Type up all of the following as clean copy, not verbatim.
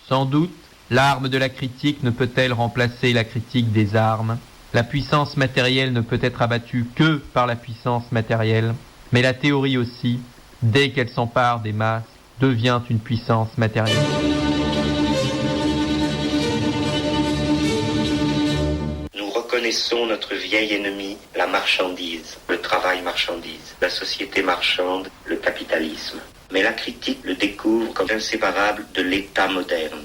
Sans doute, l'arme de la critique ne peut-elle remplacer la critique des armes. La puissance matérielle ne peut être abattue que par la puissance matérielle, mais la théorie aussi, dès qu'elle s'empare des masses, devient une puissance matérielle. Nous reconnaissons notre vieil ennemi, la marchandise, le travail marchandise, la société marchande, le capitalisme. Mais la critique le découvre comme inséparable de l'État moderne.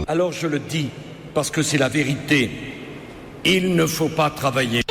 Alors je le dis, parce que c'est la vérité. Il ne faut pas travailler.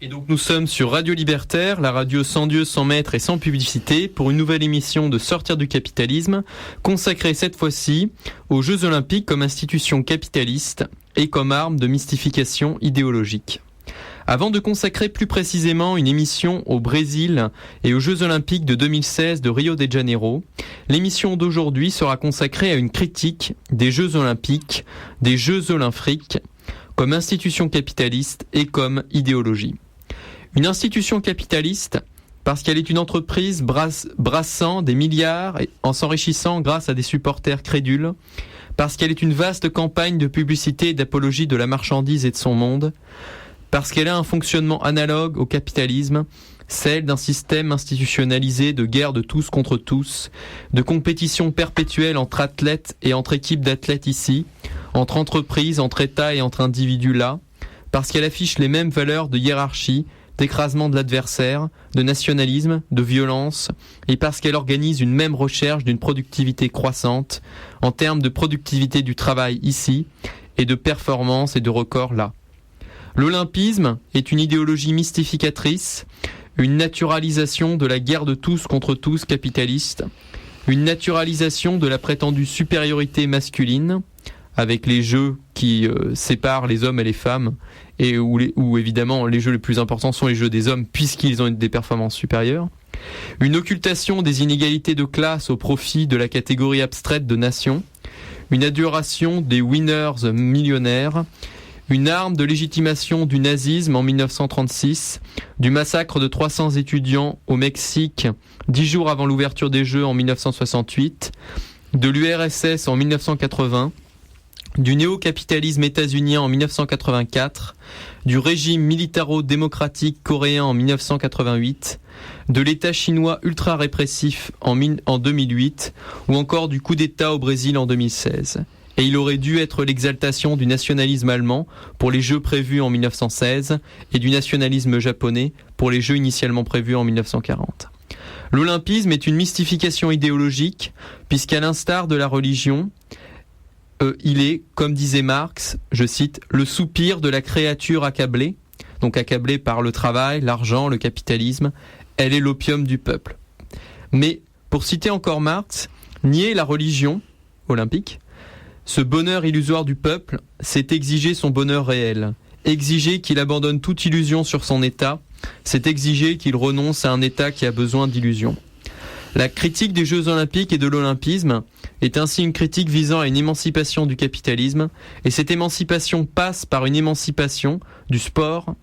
Et donc nous sommes sur Radio Libertaire, la radio sans Dieu, sans maître et sans publicité, pour une nouvelle émission de Sortir du capitalisme, consacrée cette fois-ci aux Jeux Olympiques comme institution capitaliste et comme arme de mystification idéologique. Avant de consacrer plus précisément une émission au Brésil et aux Jeux Olympiques de 2016 de Rio de Janeiro, l'émission d'aujourd'hui sera consacrée à une critique des Jeux Olympiques, des Jeux Olympiques, comme institution capitaliste et comme idéologie. Une institution capitaliste parce qu'elle est une entreprise brassant des milliards en s'enrichissant grâce à des supporters crédules, parce qu'elle est une vaste campagne de publicité et d'apologie de la marchandise et de son monde, parce qu'elle a un fonctionnement analogue au capitalisme, celle d'un système institutionnalisé de guerre de tous contre tous, de compétition perpétuelle entre athlètes et entre équipes d'athlètes ici, entre entreprises, entre États et entre individus là, parce qu'elle affiche les mêmes valeurs de hiérarchie, d'écrasement de l'adversaire, de nationalisme, de violence, et parce qu'elle organise une même recherche d'une productivité croissante, en termes de productivité du travail ici, et de performance et de records là. L'olympisme est une idéologie mystificatrice, une naturalisation de la guerre de tous contre tous capitaliste, une naturalisation de la prétendue supériorité masculine, avec les jeux qui séparent les hommes et les femmes, et où évidemment les jeux les plus importants sont les jeux des hommes puisqu'ils ont des performances supérieures. Une occultation des inégalités de classe au profit de la catégorie abstraite de nation. Une adoration des winners millionnaires. Une arme de légitimation du nazisme en 1936, du massacre de 300 étudiants au Mexique 10 jours avant l'ouverture des Jeux en 1968, de l'URSS en 1980, du néo-capitalisme états-unien en 1984, du régime militaro-démocratique coréen en 1988, de l'État chinois ultra-répressif en 2008, ou encore du coup d'État au Brésil en 2016. Et il aurait dû être l'exaltation du nationalisme allemand pour les Jeux prévus en 1916 et du nationalisme japonais pour les Jeux initialement prévus en 1940. L'olympisme est une mystification idéologique puisqu'à l'instar de la religion, il est, comme disait Marx, je cite, « le soupir de la créature accablée », donc accablée par le travail, l'argent, le capitalisme, elle est l'opium du peuple. Mais, pour citer encore Marx, nier la religion olympique, ce bonheur illusoire du peuple, c'est exiger son bonheur réel. Exiger qu'il abandonne toute illusion sur son état, c'est exiger qu'il renonce à un état qui a besoin d'illusions. La critique des Jeux Olympiques et de l'olympisme est ainsi une critique visant à une émancipation du capitalisme, et cette émancipation passe par une émancipation du sport,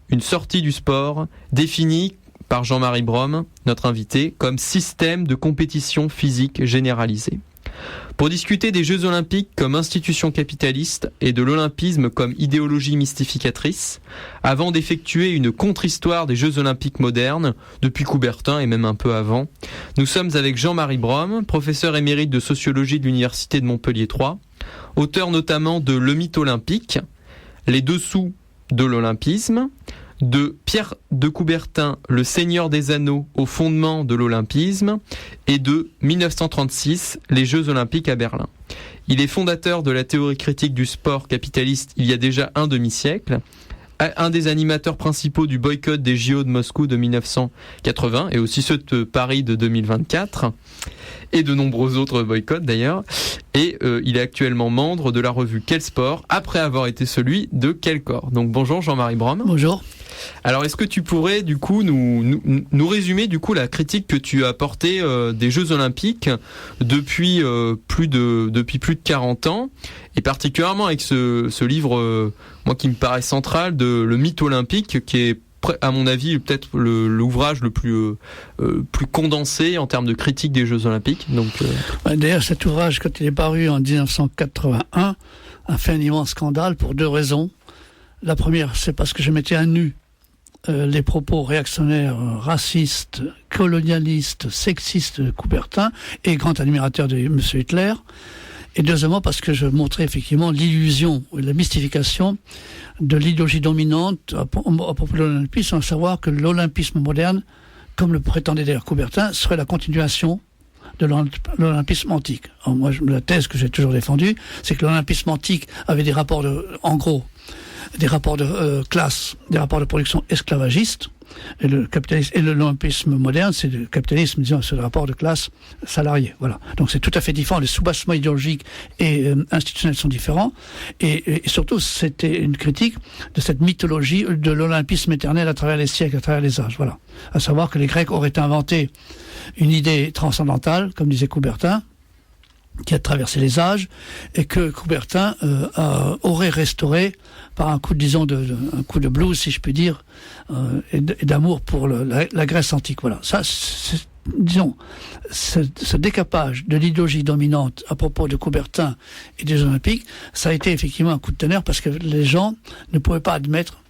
une sortie du sport, définie par Jean-Marie Brom, notre invité, comme système de compétition physique généralisée. Pour discuter des Jeux Olympiques comme institution capitaliste et de l'olympisme comme idéologie mystificatrice, avant d'effectuer une contre-histoire des Jeux Olympiques modernes, depuis Coubertin et même un peu avant, nous sommes avec Jean-Marie Brom, professeur émérite de sociologie de l'Université de Montpellier 3, auteur notamment de Le mythe olympique, Les dessous de l'olympisme, de Pierre de Coubertin, Le Seigneur des Anneaux au fondement de l'olympisme, et de 1936, Les Jeux Olympiques à Berlin. Il est fondateur de la théorie critique du sport capitaliste il y a déjà un demi-siècle, un des animateurs principaux du boycott des JO de Moscou de 1980 et aussi ceux de Paris de 2024 et de nombreux autres boycotts d'ailleurs. Et il est actuellement membre de la revue Quel Sport après avoir été celui de Quel Corps. Donc bonjour Jean-Marie Brom. Bonjour. Alors est-ce que tu pourrais du coup nous résumer du coup la critique que tu as portée des Jeux Olympiques depuis plus de 40 ans et particulièrement avec ce livre moi qui me paraît central de Le mythe olympique qui est à mon avis peut-être l'ouvrage le plus condensé en termes de critique des Jeux Olympiques. Donc d'ailleurs cet ouvrage quand il est paru en 1981 a fait un immense scandale pour deux raisons. La première, c'est parce que je mettais à nu les propos réactionnaires, racistes, colonialistes, sexistes de Coubertin et grand admirateur de M. Hitler. Et deuxièmement, parce que je montrais effectivement l'illusion, la mystification de l'idéologie dominante à propos de l'olympisme, à savoir que l'olympisme moderne, comme le prétendait d'ailleurs Coubertin, serait la continuation de l'olympisme antique. Alors moi, la thèse que j'ai toujours défendue, c'est que l'olympisme antique avait des rapports en gros, des rapports de classe, des rapports de production esclavagistes, et le capitalisme et l'olympisme moderne, c'est le capitalisme, disons, c'est le rapport de classe salarié. Voilà. Donc c'est tout à fait différent. Les soubassements idéologiques et institutionnels sont différents. Et surtout, c'était une critique de cette mythologie de l'olympisme éternel à travers les siècles, à travers les âges. Voilà. À savoir que les Grecs auraient inventé une idée transcendantale, comme disait Coubertin, qui a traversé les âges, et que Coubertin aurait restauré par un coup, disons, un coup de blues, si je puis dire, et d'amour pour la Grèce antique. Voilà. Ça, disons, ce décapage de l'idéologie dominante à propos de Coubertin et des Olympiques, ça a été effectivement un coup de tonnerre parce que les gens ne pouvaient pas admettre,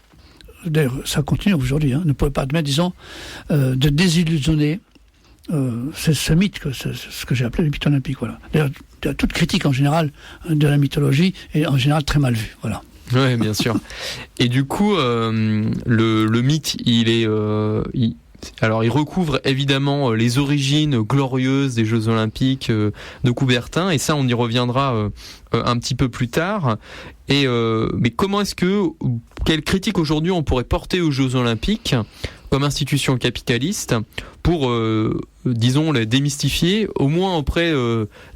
d'ailleurs, ça continue aujourd'hui, ne pouvaient pas admettre, disons, de désillusionner c'est ce mythe, ce que j'ai appelé le mythe olympique. Voilà. D'ailleurs, toute critique en général de la mythologie est en général très mal vue. Voilà. Oui, bien sûr. Et du coup, le mythe, il recouvre évidemment les origines glorieuses des Jeux Olympiques de Coubertin, et ça, on y reviendra un petit peu plus tard. Mais quelle critique aujourd'hui on pourrait porter aux Jeux Olympiques comme institution capitaliste pour, disons, les démystifier, au moins auprès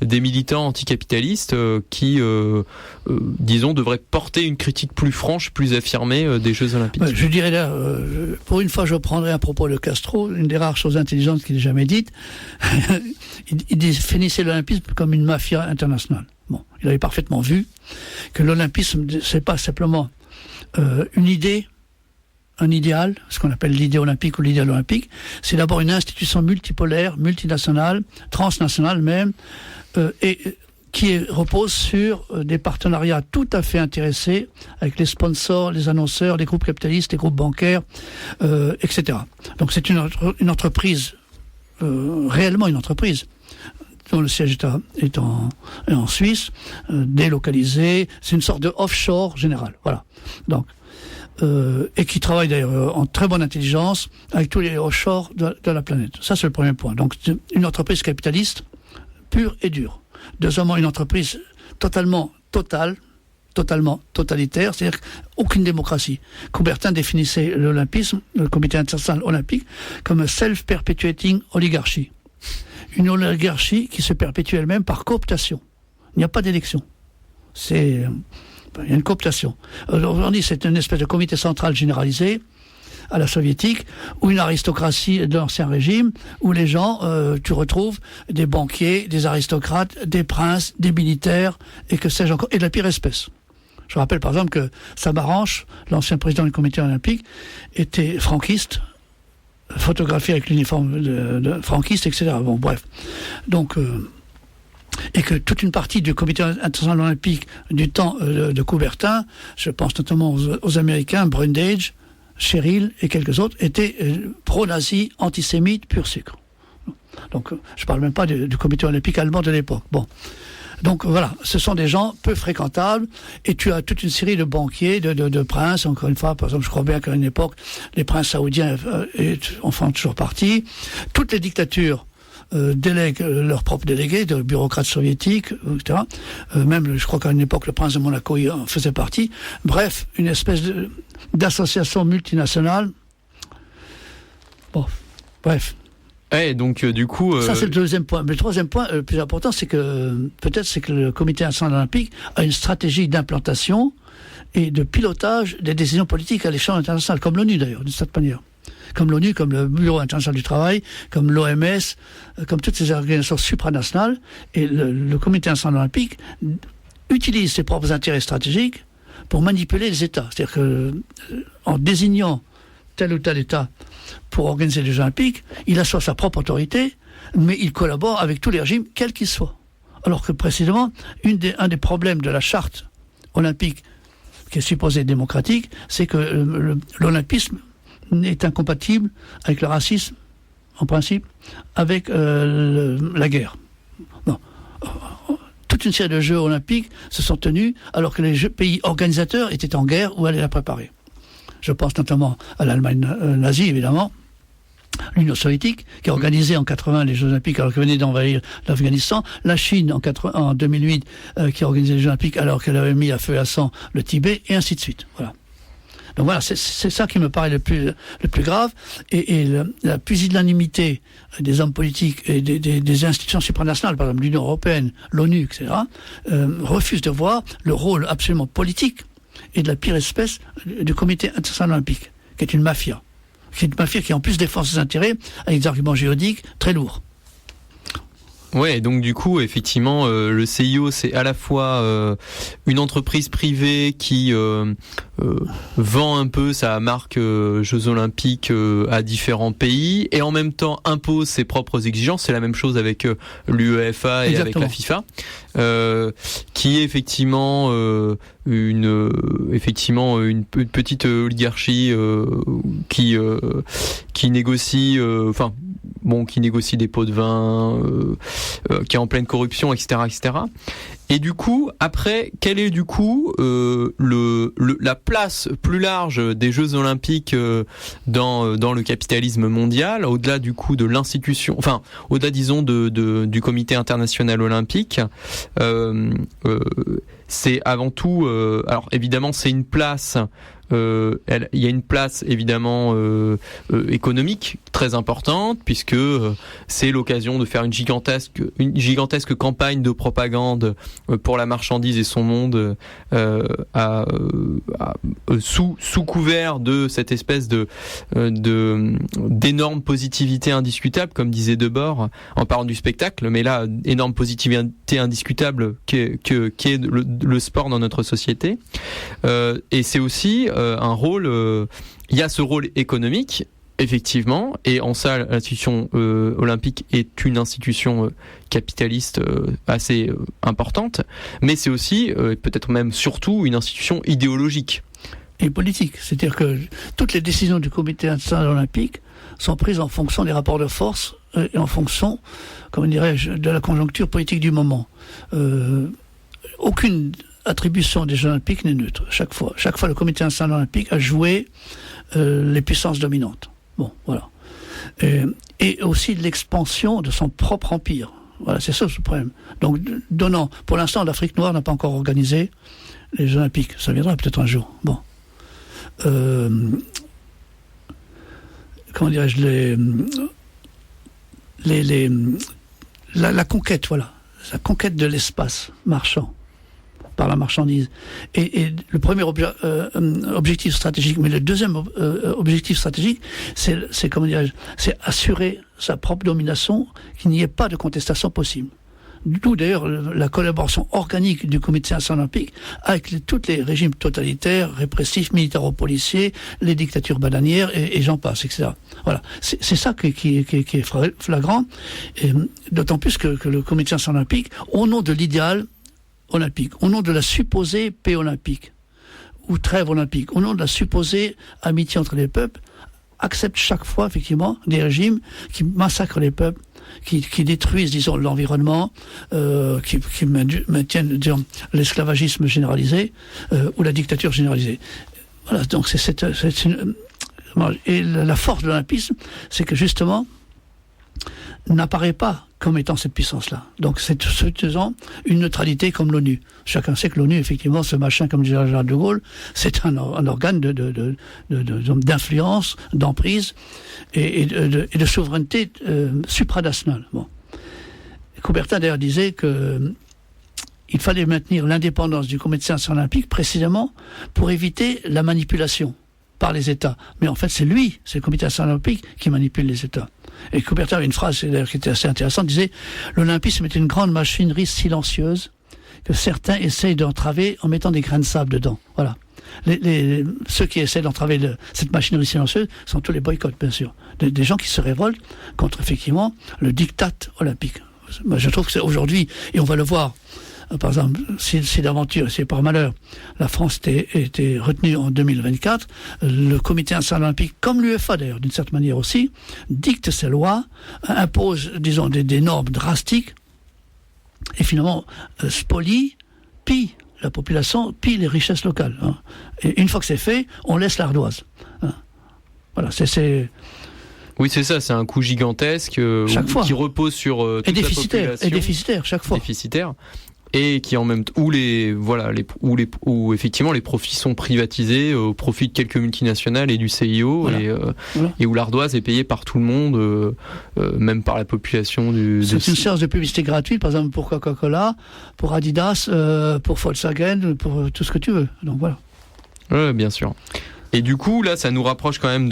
des militants anticapitalistes qui, disons, devraient porter une critique plus franche, plus affirmée des Jeux Olympiques. Je dirais là, pour une fois, je reprendrai un propos de Castro, une des rares choses intelligentes qu'il ait jamais dites. Il définissait l'olympisme comme une mafia internationale. Bon, il avait parfaitement vu que l'olympisme, c'est pas simplement une idée, un idéal, ce qu'on appelle l'idée olympique ou l'idéal olympique, c'est d'abord une institution multipolaire, multinationale, transnationale même, et qui repose sur des partenariats tout à fait intéressés avec les sponsors, les annonceurs, les groupes capitalistes, les groupes bancaires, etc. Donc c'est une entreprise, réellement une entreprise, dont le siège est en Suisse, délocalisé, c'est une sorte de offshore général. Voilà. Donc, et qui travaille d'ailleurs en très bonne intelligence avec tous les offshore de la planète. Ça, c'est le premier point. Donc, une entreprise capitaliste pure et dure. Deuxièmement, une entreprise totalement totalitaire, c'est-à-dire aucune démocratie. Coubertin définissait l'olympisme, le comité international olympique, comme un self-perpetuating oligarchy. Une oligarchie qui se perpétue elle-même par cooptation. Il n'y a pas d'élection. Il y a une cooptation. Aujourd'hui, c'est une espèce de comité central généralisé à la soviétique, ou une aristocratie de l'ancien régime, où les gens, tu retrouves des banquiers, des aristocrates, des princes, des militaires, et que sais-je encore, et de la pire espèce. Je rappelle par exemple que Samaranch, l'ancien président du comité olympique, était franquiste, photographié avec l'uniforme de franquiste, etc. Bon, bref. Donc, et que toute une partie du comité international olympique du temps de Coubertin, je pense notamment aux Américains, Brundage, Cheryl et quelques autres, étaient pro-nazis, antisémites, pur sucre. Donc, je ne parle même pas du comité olympique allemand de l'époque. Bon. Donc voilà, ce sont des gens peu fréquentables, et tu as toute une série de banquiers, de princes, encore une fois, par exemple, je crois bien qu'à une époque, les princes saoudiens en font toujours partie. Toutes les dictatures délèguent leurs propres délégués, de bureaucrates soviétiques, etc. Même, je crois qu'à une époque, le prince de Monaco y en faisait partie. Bref, une espèce d'association multinationale. Bon, bref. Et donc, du coup... Ça, c'est le deuxième point. Mais le troisième point, le plus important, c'est que le Comité international olympique a une stratégie d'implantation et de pilotage des décisions politiques à l'échelle internationale, comme l'ONU d'ailleurs, d'une certaine manière. Comme l'ONU, comme le Bureau international du travail, comme l'OMS, comme toutes ces organisations supranationales. Et le Comité international olympique utilise ses propres intérêts stratégiques pour manipuler les États. C'est-à-dire que, en désignant tel ou tel État pour organiser les Jeux Olympiques, il assoit sa propre autorité, mais il collabore avec tous les régimes, quels qu'ils soient. Alors que précisément, un des problèmes de la charte olympique, qui est supposée démocratique, c'est que l'olympisme est incompatible avec le racisme, en principe, avec la guerre. Non. Toute une série de Jeux olympiques se sont tenus alors que les pays organisateurs étaient en guerre ou allaient la préparer. Je pense notamment à l'Allemagne nazie, évidemment, l'Union soviétique, qui a organisé en 80 les Jeux olympiques alors qu'elle venait d'envahir l'Afghanistan, la Chine en 2008, qui a organisé les Jeux olympiques alors qu'elle avait mis à feu et à sang le Tibet, et ainsi de suite. Voilà. Donc voilà, c'est ça qui me paraît le plus grave, et la pusillanimité des hommes politiques et des institutions supranationales, par exemple l'Union européenne, l'ONU, etc., refusent de voir le rôle absolument politique et de la pire espèce du Comité international olympique, qui est une mafia. Qui en plus défend ses intérêts avec des arguments géodiques très lourds. Ouais, donc du coup, effectivement, le CIO, c'est à la fois une entreprise privée qui vend un peu sa marque Jeux Olympiques à différents pays, et en même temps impose ses propres exigences. C'est la même chose avec l'UEFA et avec la FIFA, qui est effectivement une petite oligarchie qui négocie, qui négocie des pots de vin, qui est en pleine corruption, etc., etc. Et du coup, après, quelle est du coup la place plus large des Jeux Olympiques dans le capitalisme mondial, au-delà du coup de l'institution, au-delà disons du Comité international olympique, c'est avant tout, alors évidemment c'est une place. Il y a une place évidemment économique très importante, puisque c'est l'occasion de faire une gigantesque campagne de propagande pour la marchandise et son monde, sous couvert de cette espèce d'énorme positivité indiscutable, comme disait Debord en parlant du spectacle, mais là énorme positivité indiscutable qui est le sport dans notre société, et c'est aussi un rôle, il y a ce rôle économique, effectivement, et en ça l'institution olympique est une institution capitaliste assez importante, mais c'est aussi, peut-être même surtout, une institution idéologique. Et politique, c'est-à-dire que toutes les décisions du Comité international olympique sont prises en fonction des rapports de force et en fonction, comment dirais-je, de la conjoncture politique du moment. Aucune attribution des Jeux olympiques n'est neutre. Chaque fois, le Comité international olympique a joué les puissances dominantes. Bon, voilà. Et aussi de l'expansion de son propre empire. Voilà, c'est ça le problème. Donc, pour l'instant, l'Afrique noire n'a pas encore organisé les Jeux olympiques. Ça viendra peut-être un jour. Bon. Comment dirais-je, la conquête, voilà. La conquête de l'espace marchand par la marchandise. Et le premier objectif stratégique, mais le deuxième objectif stratégique, c'est comment dirais-je, c'est assurer sa propre domination, qu'il n'y ait pas de contestation possible. D'où d'ailleurs la collaboration organique du Comité international olympique avec tous les régimes totalitaires, répressifs, militaro-policiers, les dictatures bananières et j'en passe, etc. Voilà, c'est ça qui est flagrant, et d'autant plus que le Comité international olympique, au nom de l'idéal olympique, au nom de la supposée paix olympique ou trêve olympique, au nom de la supposée amitié entre les peuples, accepte chaque fois effectivement des régimes qui massacrent les peuples, qui détruisent, disons, l'environnement, qui maintiennent, disons, l'esclavagisme généralisé ou la dictature généralisée. Voilà, donc et la force de l'olympisme, c'est que justement, n'apparaît pas comme étant cette puissance-là. Donc c'est faisant une neutralité comme l'ONU. Chacun sait que l'ONU, effectivement, ce machin, comme disait Charles de Gaulle, c'est un organe d'influence, d'emprise et de souveraineté supranationale. Bon. Coubertin d'ailleurs disait que il fallait maintenir l'indépendance du Comité international olympique précisément pour éviter la manipulation par les États. Mais en fait, c'est le Comité international olympique qui manipule les États. Et Coubertin avait une phrase d'ailleurs qui était assez intéressante, il disait « L'olympisme est une grande machinerie silencieuse que certains essayent d'entraver en mettant des grains de sable dedans. » Voilà. Ceux qui essaient d'entraver cette machinerie silencieuse sont tous les boycotts, bien sûr. Des gens qui se révoltent contre, effectivement, le diktat olympique. Moi, je trouve que c'est aujourd'hui, et on va le voir, par exemple, si d'aventure, si par malheur, la France était retenue en 2024, le Comité international olympique, comme l'UEFA d'ailleurs, d'une certaine manière aussi, dicte ses lois, impose, disons, des normes drastiques, et finalement spolie, pille la population, pille les richesses locales. Hein. Et une fois que c'est fait, on laisse l'ardoise. Hein. Voilà, c'est... Oui, c'est ça, c'est un coût gigantesque qui repose sur toute la population. Et déficitaire, chaque fois. Déficitaire. Et qui en même temps où effectivement les profits sont privatisés au profit de quelques multinationales et du CIO, voilà. Et où l'ardoise est payée par tout le monde, même par la population c'est une séance de publicité gratuite, par exemple pour Coca-Cola, pour Adidas, pour Volkswagen, pour tout ce que tu veux. Donc voilà. Ouais, bien sûr. Et du coup, là, ça nous rapproche quand même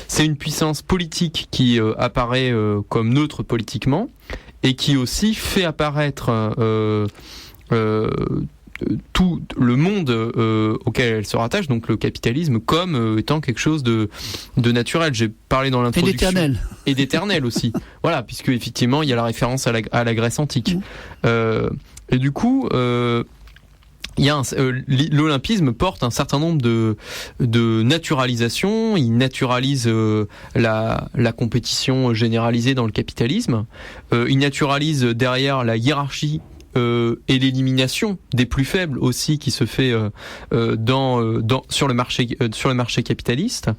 c'est une puissance politique qui apparaît comme neutre politiquement. Et qui aussi fait apparaître tout le monde auquel elle se rattache, donc le capitalisme, comme étant quelque chose de naturel. J'ai parlé dans l'introduction. Et d'éternel. Et d'éternel aussi. Voilà, puisque effectivement, il y a la référence à la Grèce antique. Et du coup... l'olympisme porte un certain nombre de naturalisations. Il naturalise la compétition généralisée dans le capitalisme. Il naturalise derrière la hiérarchie et l'élimination des plus faibles aussi qui se fait sur le marché capitaliste.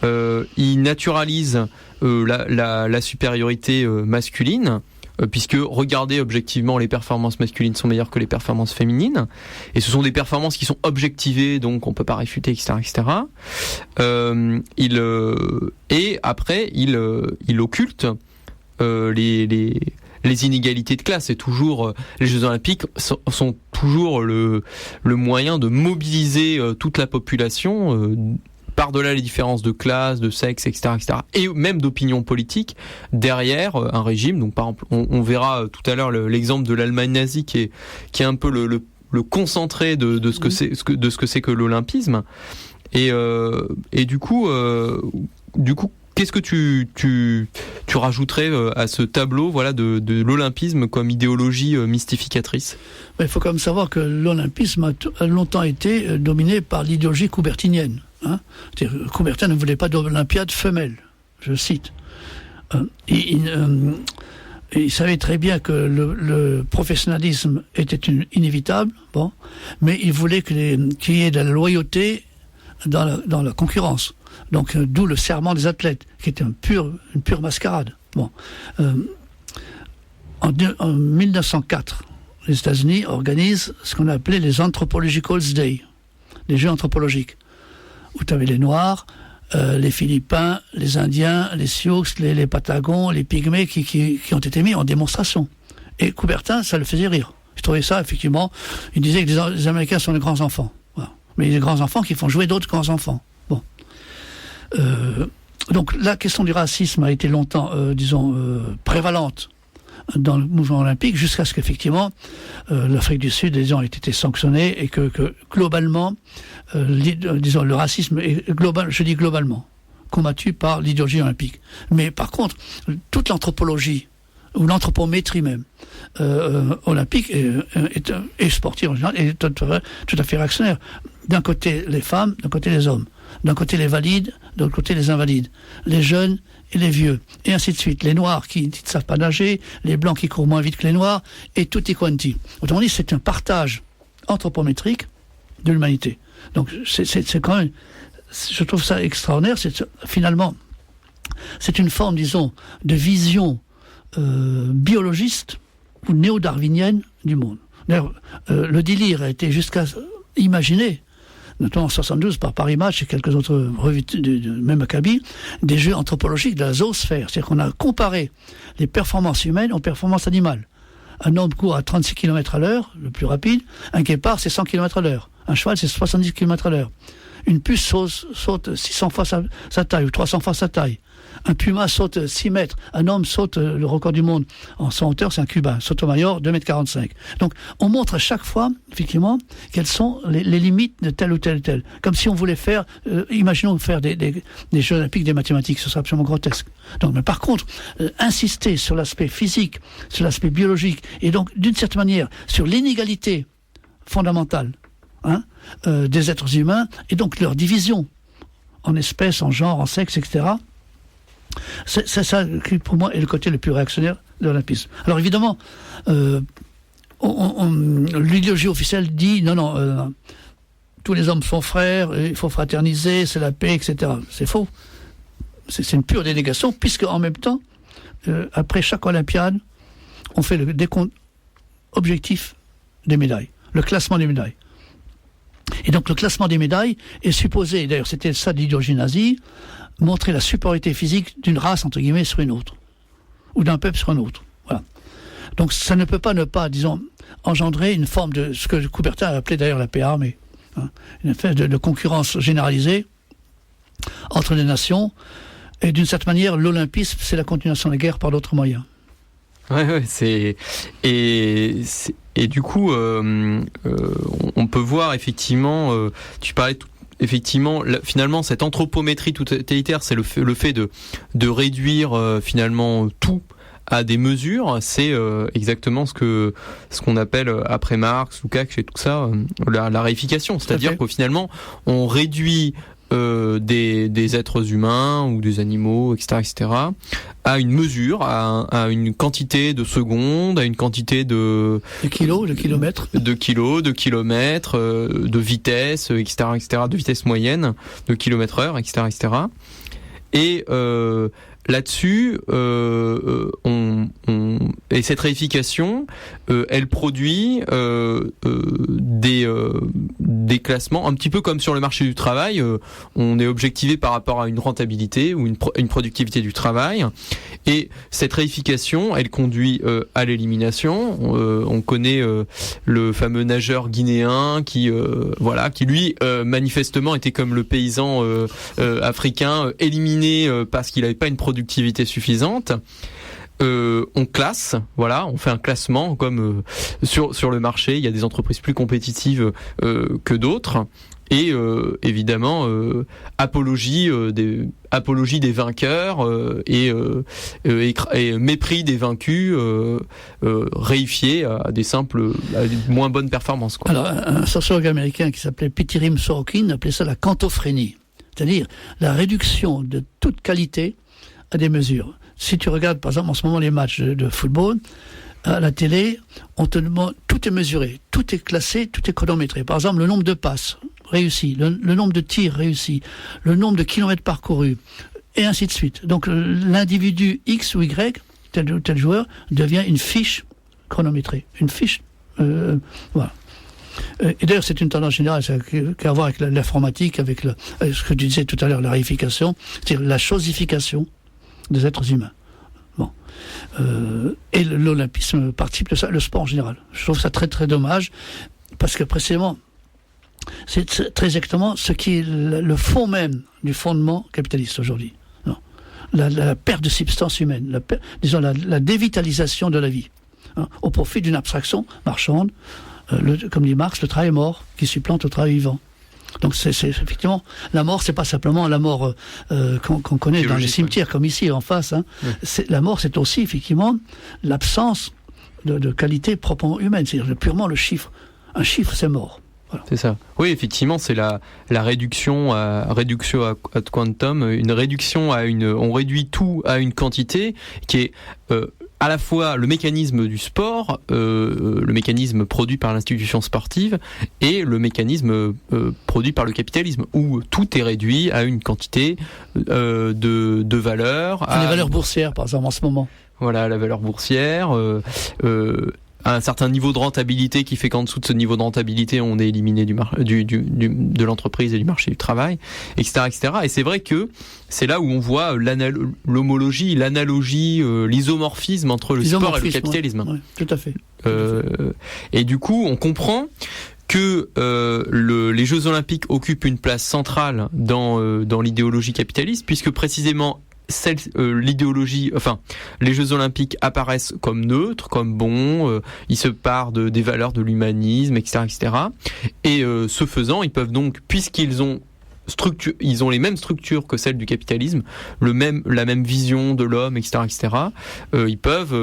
Il naturalise la supériorité masculine. Puisque regardez objectivement, les performances masculines sont meilleures que les performances féminines, et ce sont des performances qui sont objectivées, donc on peut pas réfuter, etc., etc. Et après, il occulte les inégalités de classe. Et toujours, les Jeux Olympiques sont toujours le moyen de mobiliser toute la population. Par-delà les différences de classe, de sexe, etc., etc., et même d'opinion politique, derrière un régime. Donc, par exemple, on verra tout à l'heure l'exemple de l'Allemagne nazie qui est un peu le concentré de ce que c'est que l'olympisme. Et du coup, qu'est-ce que tu rajouterais à ce tableau, voilà, de l'olympisme comme idéologie mystificatrice? Il faut quand même savoir que l'olympisme a longtemps été dominé par l'idéologie coubertinienne. Hein, Coubertin ne voulait pas d'Olympiade femelle, je cite. Il savait très bien que le professionnalisme était inévitable, bon, mais il voulait qu'il y ait de la loyauté dans la concurrence. Donc, d'où le serment des athlètes, qui était une pure mascarade. Bon. En 1904, les États-Unis organisent ce qu'on appelait les Anthropological Days, les Jeux anthropologiques, où tu avais les Noirs, les Philippins, les Indiens, les Sioux, les Patagons, les Pygmées qui ont été mis en démonstration. Et Coubertin, ça le faisait rire. Je trouvais ça, effectivement, il disait que les Américains sont des grands enfants. Voilà. Mais des grands enfants qui font jouer d'autres grands enfants. Bon. Donc la question du racisme a été longtemps, prévalente dans le mouvement olympique, jusqu'à ce qu'effectivement l'Afrique du Sud, disons, ait été sanctionnée et que globalement, le racisme est global, je dis globalement, combattu par l'idéologie olympique. Mais par contre, toute l'anthropologie ou l'anthropométrie même olympique et sportive en général est tout à fait réactionnaire. D'un côté les femmes, d'un côté les hommes, d'un côté les valides, de l'autre côté les invalides, les jeunes et les vieux, et ainsi de suite. Les noirs qui ne savent pas nager, les blancs qui courent moins vite que les noirs, et tutti quanti. Autrement dit, c'est un partage anthropométrique de l'humanité. Donc c'est quand même, je trouve ça extraordinaire, c'est finalement C'est une forme, disons, de vision biologiste ou néo-darwinienne du monde. D'ailleurs, le délire a été jusqu'à imaginer, notamment en 72 par Paris Match et quelques autres revues de même acabit, des jeux anthropologiques de la zoosphère. C'est-à-dire qu'on a comparé les performances humaines aux performances animales. Un homme court à 36 km à l'heure, le plus rapide. Un guépard, c'est 100 km à l'heure. Un cheval, c'est 70 km à l'heure. Une puce saute 600 fois sa taille ou 300 fois sa taille. Un puma saute 6 mètres. Un homme saute le record du monde en 100 hauteur, c'est un Cubain. Sotomayor, 2,45 m. Donc, on montre à chaque fois, effectivement, quelles sont les limites de tel ou tel. Comme si on voulait faire, imaginons faire des Jeux Olympiques des mathématiques. Ce serait absolument grotesque. Donc, mais par contre, insister sur l'aspect physique, sur l'aspect biologique, et donc, d'une certaine manière, sur l'inégalité fondamentale des êtres humains, et donc leur division en espèces, en genre, en sexe, etc., c'est ça qui, pour moi, est le côté le plus réactionnaire de l'olympisme. Alors évidemment, l'idéologie officielle dit non, tous les hommes sont frères, il faut fraterniser, c'est la paix, etc. C'est faux. C'est une pure dénégation, puisque en même temps, après chaque Olympiade, on fait le décompte objectif des médailles, le classement des médailles. Et donc le classement des médailles est supposé, d'ailleurs c'était ça de l'idéologie nazie, montrer la supériorité physique d'une race, entre guillemets, sur une autre, ou d'un peuple sur un autre. Voilà. Donc ça ne peut pas ne pas, disons, engendrer une forme de, ce que Coubertin a appelé d'ailleurs la paix armée, une espèce de concurrence généralisée entre les nations, et d'une certaine manière, l'olympisme, c'est la continuation de la guerre par d'autres moyens. Ouais, et du coup, on peut voir effectivement, tu parlais effectivement, finalement, cette anthropométrie totalitaire, c'est le fait de réduire finalement tout à des mesures. C'est exactement ce qu'on appelle après Marx, Lukács et tout ça, la réification. C'est-à-dire que finalement, on réduit des êtres humains ou des animaux, etc., à une mesure, à une quantité de secondes, à une quantité de kilos, de kilomètres, de kilomètres, de vitesse, etc., de vitesse moyenne, de kilomètres heure, etc., Et là-dessus, et cette réification, elle produit des classements, un petit peu comme sur le marché du travail. On est objectivé par rapport à une rentabilité ou une productivité du travail. Et cette réification, elle conduit à l'élimination. On connaît le fameux nageur guinéen qui lui manifestement était comme le paysan africain, éliminé parce qu'il n'avait pas une productivité suffisante. On classe, on fait un classement comme sur le marché, il y a des entreprises plus compétitives que d'autres, et évidemment apologie des vainqueurs et mépris des vaincus, réifiés à des moins bonnes performances, quoi. Alors un sociologue américain qui s'appelait Pitirim Sorokin appelait ça la cantophrénie, c'est-à-dire la réduction de toute qualité à des mesures. Si tu regardes, par exemple, en ce moment, les matchs de football, à la télé, on te demande, tout est mesuré, tout est classé, tout est chronométré. Par exemple, le nombre de passes réussi, le nombre de tirs réussis, le nombre de kilomètres parcourus, et ainsi de suite. Donc, l'individu X ou Y, tel ou tel joueur, devient une fiche chronométrée. Une fiche, voilà. Et d'ailleurs, c'est une tendance générale, ça a à voir avec l'informatique, avec ce que tu disais tout à l'heure, la réification, c'est-à-dire la chosification des êtres humains. Bon. Et l'olympisme participe de ça, le sport en général. Je trouve ça très très dommage, parce que précisément, c'est très exactement ce qui est le fond même du fondement capitaliste aujourd'hui. Non. La perte de substance humaine, la dévitalisation de la vie, au profit d'une abstraction marchande, comme dit Marx, le travail mort qui supplante le travail vivant. Donc c'est effectivement, la mort, c'est pas simplement la mort qu'on connaît dans les cimetières, comme ici en face. Oui. La mort, c'est aussi effectivement l'absence de qualité proprement humaine, c'est-à-dire purement le chiffre. Un chiffre, c'est mort. Voilà. C'est ça. Oui, effectivement, c'est la réduction ad quantum, une réduction on réduit tout à une quantité qui est à la fois le mécanisme du sport, le mécanisme produit par l'institution sportive et le mécanisme produit par le capitalisme, où tout est réduit à une quantité de valeurs. Les valeurs boursières, par exemple, en ce moment. Voilà, la valeur boursière, à un certain niveau de rentabilité qui fait qu'en dessous de ce niveau de rentabilité, on est éliminé de l'entreprise et du marché du travail, etc., etc. Et c'est vrai que c'est là où on voit l'homologie, l'analogie, l'isomorphisme entre le sport et le capitalisme. Ouais, tout à fait. Et du coup, on comprend que les Jeux Olympiques occupent une place centrale dans l'idéologie capitaliste, puisque précisément l'idéologie, enfin, les Jeux Olympiques apparaissent comme neutres, comme bons, ils se partent des valeurs de l'humanisme, etc., etc. Et ce faisant, ils peuvent donc, puisqu'ils ont ils ont les mêmes structures que celles du capitalisme, la même vision de l'homme, etc., etc. Ils peuvent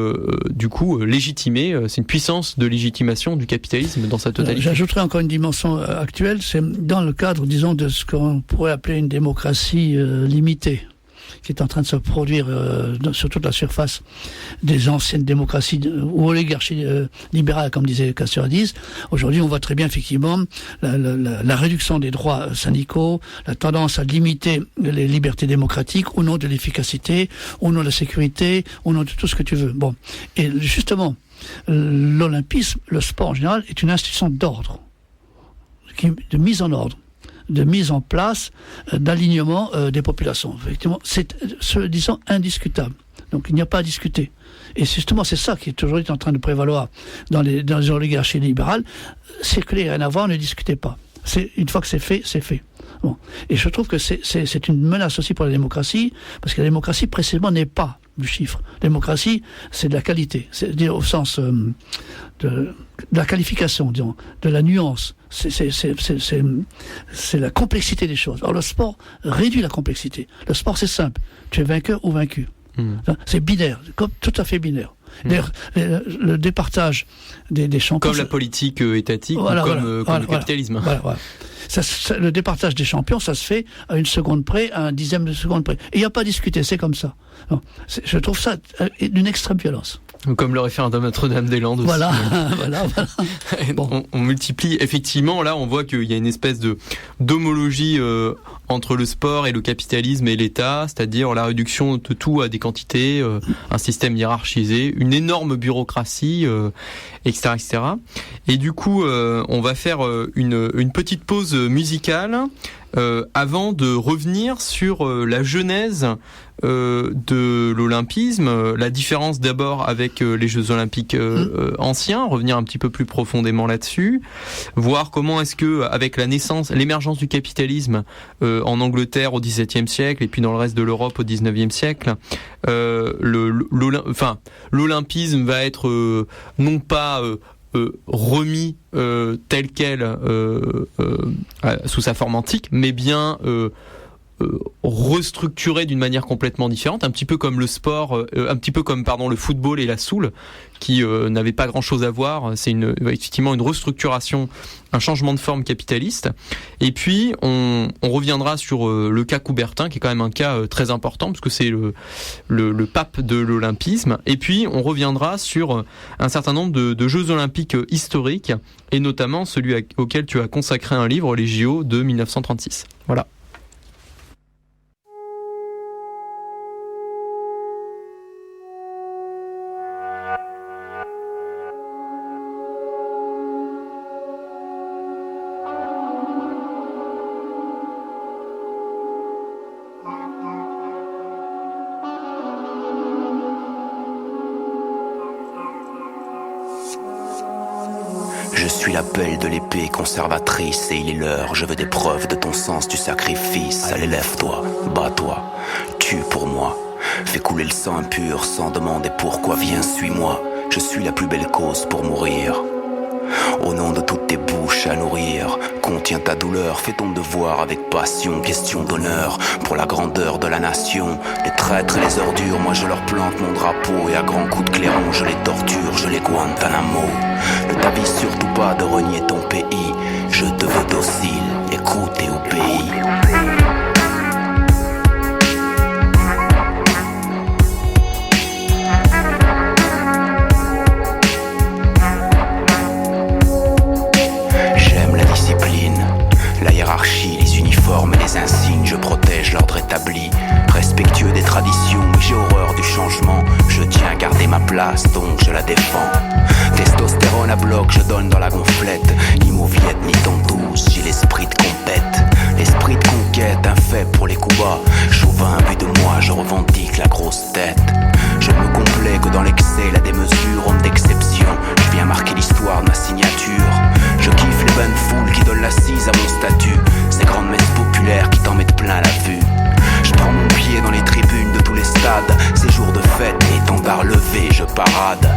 du coup légitimer. C'est une puissance de légitimation du capitalisme dans sa totalité. J'ajouterais encore une dimension actuelle, c'est dans le cadre, disons, de ce qu'on pourrait appeler une démocratie limitée, qui est en train de se produire sur toute la surface des anciennes démocraties ou oligarchies libérales, comme disait Castoriadis. Aujourd'hui, on voit très bien effectivement la réduction des droits syndicaux, la tendance à limiter les libertés démocratiques au nom de l'efficacité, au nom de la sécurité, au nom de tout ce que tu veux. Bon, et justement, l'olympisme, le sport en général, est une institution d'ordre, de mise en ordre, de mise en place d'alignement des populations. Effectivement, c'est, disons, indiscutable. Donc il n'y a pas à discuter. Et justement, c'est ça qui est aujourd'hui en train de prévaloir dans les oligarchies libérales. Circuler, rien à voir, ne discutez pas. Une fois que c'est fait, c'est fait. Bon. Et je trouve que c'est une menace aussi pour la démocratie, parce que la démocratie, précisément, n'est pas du chiffre. La démocratie, c'est de la qualité. C'est-à-dire au sens de la qualification, disons, de la nuance. C'est la complexité des choses. Or, le sport réduit la complexité. Le sport, c'est simple. Tu es vainqueur ou vaincu. C'est binaire, tout à fait binaire. D'ailleurs, le départage des champions... Comme la politique étatique, voilà, ou comme le capitalisme. Voilà. Le départage des champions, ça se fait à une seconde près, à un dixième de seconde près. Et il n'y a pas à discuter, c'est comme ça. Non, je trouve ça d'une extrême violence. Comme le référendum Notre-Dame-des-Landes aussi. Voilà. Bon. On multiplie. Effectivement, là, on voit qu'il y a une espèce d'homologie entre le sport et le capitalisme et l'État, c'est-à-dire la réduction de tout à des quantités, un système hiérarchisé, une énorme bureaucratie, etc., etc. Et du coup, on va faire une petite pause musicale avant de revenir sur la genèse de l'olympisme, la différence d'abord avec les Jeux Olympiques anciens, revenir un petit peu plus profondément là-dessus, voir comment est-ce que avec l'émergence du capitalisme en Angleterre au XVIIe siècle et puis dans le reste de l'Europe au XIXe siècle, l'olympisme va être non pas remis tel quel sous sa forme antique, mais bien restructuré d'une manière complètement différente, un petit peu comme le sport, le football et la soule, qui n'avaient pas grand-chose à voir. C'est effectivement une restructuration, un changement de forme capitaliste. Et puis on reviendra sur le cas Coubertin, qui est quand même un cas très important, parce que c'est le pape de l'olympisme. Et puis on reviendra sur un certain nombre de Jeux olympiques historiques, et notamment celui auquel tu as consacré un livre, les JO de 1936. Voilà. Je suis l'appel de l'épée conservatrice et il est l'heure, je veux des preuves de ton sens du sacrifice. Allez, lève-toi, bats-toi, tue pour moi. Fais couler le sang impur sans demander pourquoi, viens, suis-moi. Je suis la plus belle cause pour mourir. Au nom de toutes tes bouches à nourrir, contiens ta douleur, fais ton devoir avec passion, question d'honneur pour la grandeur de la nation. Les traîtres et les ordures, moi je leur plante mon drapeau et à grands coups de clairon je les torture, je les Guantanamo. Ne t'avise surtout pas de renier ton pays, je te veux docile, écoute et obéis. je tiens à garder ma place, donc je la défends. Testostérone à bloc, je donne dans la gonflette. Ni mauviette, ni tantouze, j'ai l'esprit de compète. L'esprit de conquête, un fait pour les coups bas. Chauvin, vu de moi, je revendique la grosse tête. Je me complais que dans l'excès, la démesure, homme d'exception. Je viens marquer l'histoire de ma signature. Je kiffe les bonnes foules qui donnent l'assise à mon statut. Ces grandes messes populaires qui t'en mettent plein la vue. Je prends mon pied dans les tribunes de tous les stades. Ces jours de fête, étendard levé, je parade.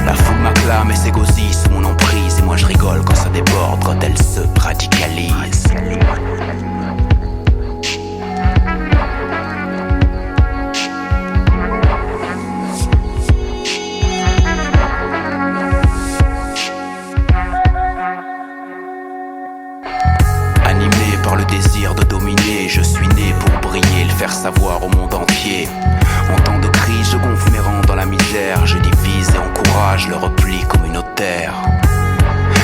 La foule m'acclame et s'égosille sous mon emprise. Et moi je rigole quand ça déborde, quand elle se radicalise. Par le désir de dominer, je suis né pour briller, le faire savoir au monde entier. En temps de crise, je gonfle mes rangs dans la misère, je divise et encourage le repli communautaire.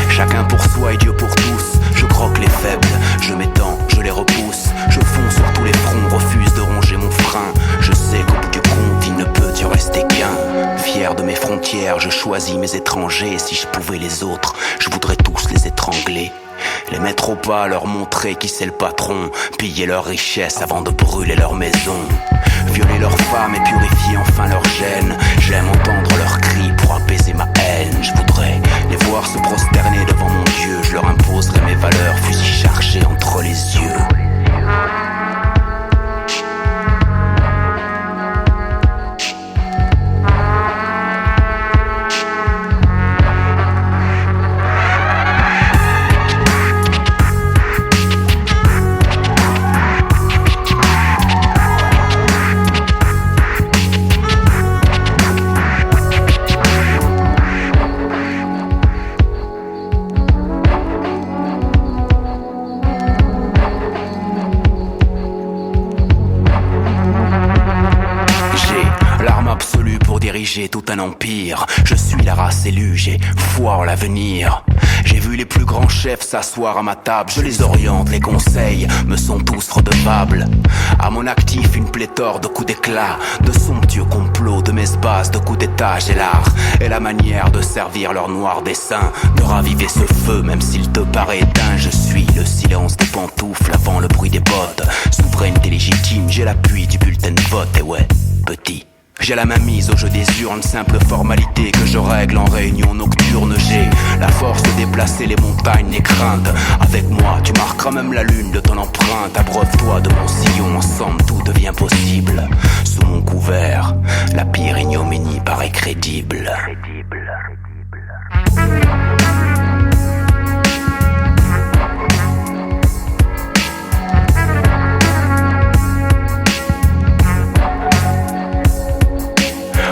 Chacun pour soi et Dieu pour tous, je croque les faibles, je m'étends, je les repousse. Je fonce sur tous les fronts, refuse de ronger mon frein. Je sais qu'au bout du compte, il ne peut y rester qu'un. Fier de mes frontières, je choisis mes étrangers. Si je pouvais les autres, je voudrais tous les étrangler. Les mettre au pas, leur montrer qui c'est le patron. Piller leurs richesses avant de brûler leur maison. Violer leurs femmes et purifier enfin leur gêne. J'aime entendre leurs cris pour apaiser ma haine. Je voudrais les voir se prosterner devant mon Dieu. Je leur imposerai mes valeurs, fusil chargé entre les yeux. J'ai tout un empire, je suis la race élue, j'ai foi en l'avenir. J'ai vu les plus grands chefs s'asseoir à ma table, je les oriente, les conseils me sont tous redevables. À mon actif une pléthore de coups d'éclat, de somptueux complots, de mesbases, de coups d'état. J'ai l'art et la manière de servir leur noir dessein, de raviver ce feu même s'il te paraît éteint. Je suis le silence des pantoufles avant le bruit des bottes. Souveraineté légitime, j'ai l'appui du bulletin de vote. Et ouais, petit, j'ai la main mise au jeu des urnes, simple formalité que je règle en réunion nocturne. J'ai la force de déplacer les montagnes, les craintes. Avec moi, tu marqueras même la lune de ton empreinte. Abreuve-toi de mon sillon, ensemble tout devient possible. Sous mon couvert, la pire ignominie paraît crédible.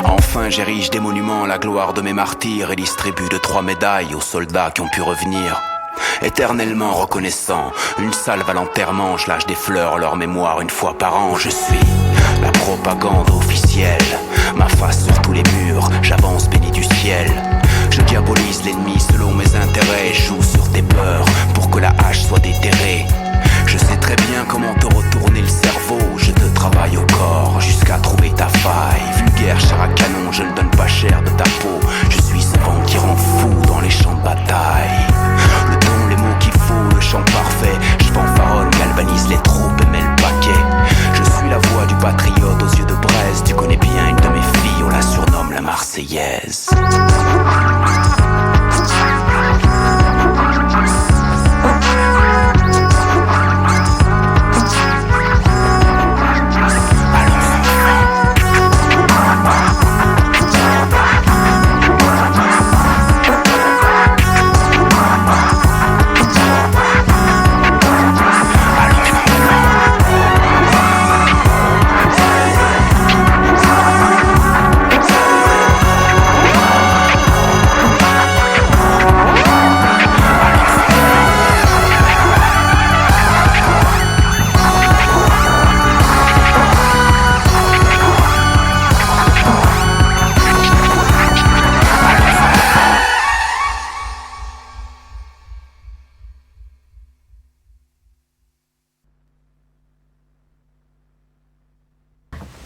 Enfin j'érige des monuments à la gloire de mes martyrs et distribue 2-3 médailles aux soldats qui ont pu revenir. Éternellement reconnaissant, une salve à l'enterrement, je lâche des fleurs à leur mémoire une fois par an. Je suis la propagande officielle, ma face sur tous les murs, j'avance béni du ciel. Je diabolise l'ennemi selon mes intérêts, joue sur tes peurs pour que la hache soit déterrée. Je sais très bien comment te retourner le cerveau. Je te travaille au corps jusqu'à trouver ta faille. Vulgaire chair à canon, je ne donne pas cher de ta peau. Je suis ce vent qui rend fou dans les champs de bataille. Le ton, les mots qu'il faut, le chant parfait. Je fanfaronne, galvanise les troupes et mets le paquet. Je suis la voix du patriote aux yeux de braise. Tu connais bien une de mes filles, on la surnomme la Marseillaise.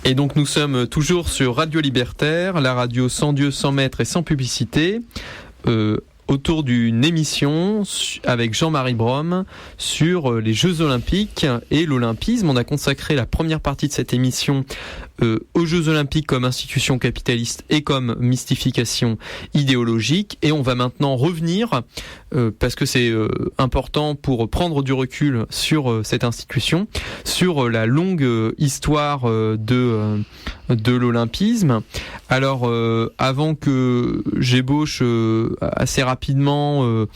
Et donc nous sommes toujours sur Radio Libertaire, la radio sans Dieu, sans maître et sans publicité, autour d'une émission avec Jean-Marie Brom sur les Jeux Olympiques et l'Olympisme. On a consacré la première partie de cette émission aux Jeux Olympiques comme institution capitaliste et comme mystification idéologique. Et on va maintenant revenir, parce que c'est important pour prendre du recul sur cette institution, sur la longue histoire de l'olympisme. Alors, avant que j'ébauche assez rapidement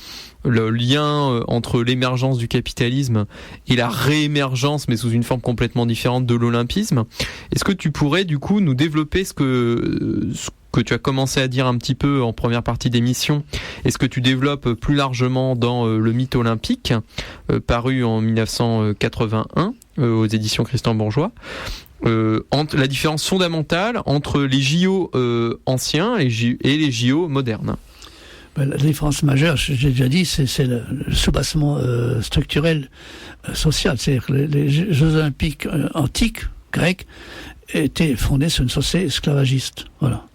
le lien entre l'émergence du capitalisme et la réémergence, mais sous une forme complètement différente, de l'olympisme, est-ce que tu pourrais du coup nous développer ce que tu as commencé à dire un petit peu en première partie d'émission? Est-ce que tu développes plus largement dans le mythe olympique, paru en 1981 aux éditions Christian Bourgeois, entre la différence fondamentale entre les JO anciens et les JO modernes? La différence majeure, j'ai déjà dit, c'est le soubassement structurel social. C'est-à-dire que les Jeux Olympiques antiques, grecs, étaient fondés sur une société esclavagiste. Voilà.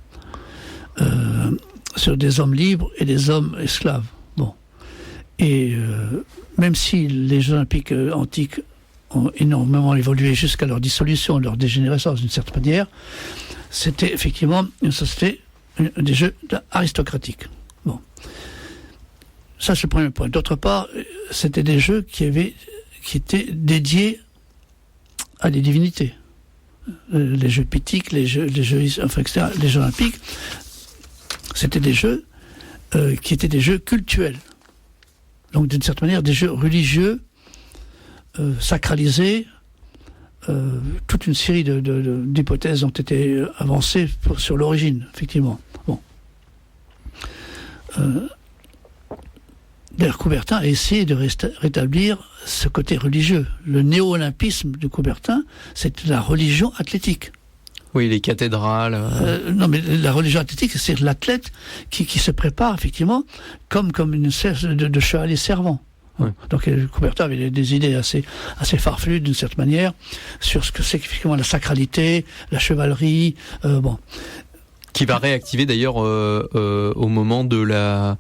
Sur des hommes libres et des hommes esclaves. Bon. Et même si les Jeux Olympiques antiques ont énormément évolué jusqu'à leur dissolution, leur dégénérescence d'une certaine manière, c'était effectivement une société, des Jeux aristocratiques. Bon. Ça, c'est le premier point. D'autre part, c'était des jeux qui étaient dédiés à des divinités. Les jeux pythiques, les jeux, enfin, etc., les jeux olympiques, c'était des jeux qui étaient des jeux cultuels. Donc, d'une certaine manière, des jeux religieux, sacralisés. Toute une série d'hypothèses ont été avancées sur l'origine, effectivement. Bon. D'ailleurs, Coubertin a essayé de rétablir ce côté religieux. Le néo-olympisme de Coubertin, c'est la religion athlétique. Oui, les cathédrales. Non, mais la religion athlétique, c'est l'athlète qui se prépare, effectivement, comme une espèce de chevalier servant. Ouais. Donc Coubertin avait des idées assez farfelues, d'une certaine manière, sur ce que c'est effectivement la sacralité, la chevalerie, bon. Qui va réactiver d'ailleurs au moment de la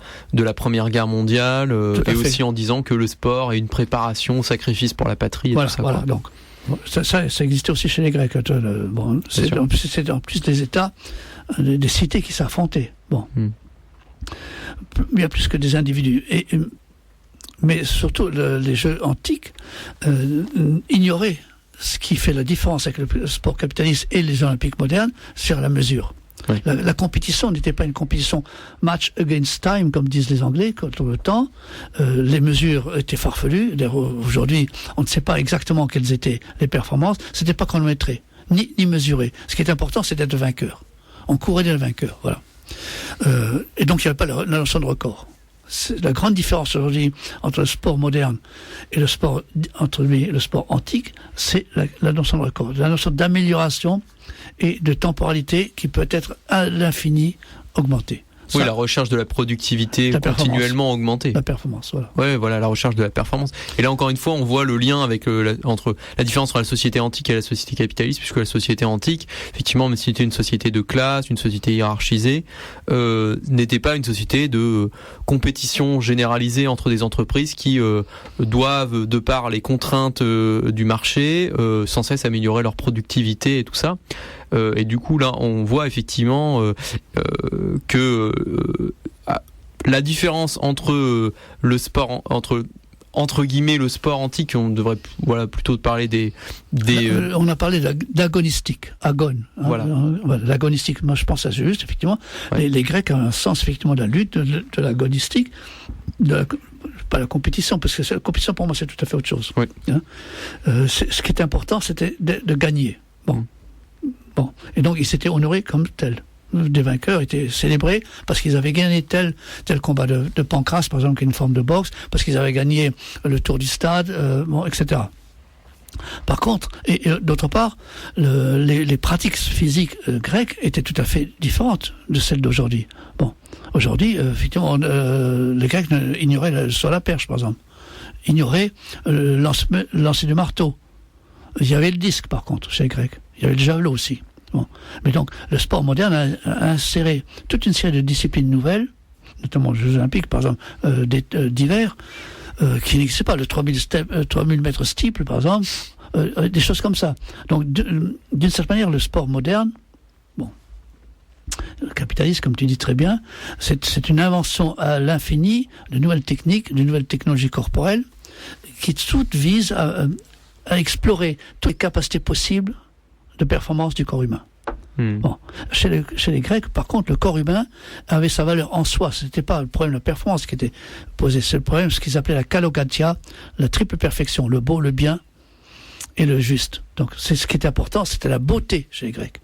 Première Guerre mondiale, et aussi en disant que le sport est une préparation au sacrifice pour la patrie. Et voilà, tout ça, voilà. Donc, ça existait aussi chez les Grecs. Bon, c'était en plus des États, des cités qui s'affrontaient. Bon, il y a plus que des individus. Mais surtout, les jeux antiques ignoraient ce qui fait la différence avec le sport capitaliste et les Olympiques modernes, c'est la mesure. Oui. La compétition n'était pas une compétition match against time, comme disent les Anglais, contre le temps. Les mesures étaient farfelues. D'ailleurs, aujourd'hui, on ne sait pas exactement quelles étaient les performances. C'était pas chronométré, ni mesuré. Ce qui est important, c'est d'être vainqueur. On courait d'être vainqueur, voilà. Et donc, il n'y avait pas la notion de record. C'est la grande différence aujourd'hui entre le sport moderne et le sport antique, c'est la notion de record, la notion d'amélioration et de temporalité qui peut être à l'infini augmentée. Oui, la recherche de la productivité continuellement augmentée. La performance, voilà. Ouais, voilà, la recherche de la performance. Et là, encore une fois, on voit le lien avec entre la différence entre la société antique et la société capitaliste, puisque la société antique, effectivement, même si c'était une société de classe, une société hiérarchisée, n'était pas une société de compétition généralisée entre des entreprises qui doivent, de par les contraintes du marché, sans cesse améliorer leur productivité et tout ça. Et du coup, là, on voit effectivement que la différence entre le sport, entre guillemets le sport antique, on devrait plutôt parler des on a parlé d'agonistique, agone. Voilà. L'agonistique, moi je pense que c'est juste, effectivement. Ouais. Les Grecs ont un sens effectivement de la lutte, de l'agonistique, pas la compétition, parce que la compétition pour moi c'est tout à fait autre chose. Oui. Ce qui est important, c'était de gagner. Bon. Et donc ils s'étaient honorés comme tels. Des vainqueurs étaient célébrés parce qu'ils avaient gagné tel combat de pancrace, par exemple, qui est une forme de boxe, parce qu'ils avaient gagné le tour du stade, etc. Par contre, et d'autre part, les pratiques physiques grecques étaient tout à fait différentes de celles d'aujourd'hui. Bon, aujourd'hui, effectivement, les Grecs ignoraient le saut à la perche, par exemple. Ignoraient le lancer du marteau. Il y avait le disque, par contre, chez les Grecs. Il y avait le javelot aussi. Bon. Mais donc, le sport moderne a inséré toute une série de disciplines nouvelles, notamment les Jeux Olympiques, par exemple, d'hiver, qui n'existaient pas. Le 3000 mètres steeple, par exemple, des choses comme ça. Donc, d'une certaine manière, le sport moderne, le capitalisme, comme tu dis très bien, c'est une invention à l'infini de nouvelles techniques, de nouvelles technologies corporelles, qui toutes visent à explorer toutes les capacités possibles de performance du corps humain. Bon. Chez les Grecs, par contre, le corps humain avait sa valeur en soi. C'était pas le problème de la performance qui était posé, c'est le problème, ce qu'ils appelaient la kalogatia, la triple perfection, le beau, le bien et le juste. Donc, c'est ce qui était important, c'était la beauté chez les Grecs.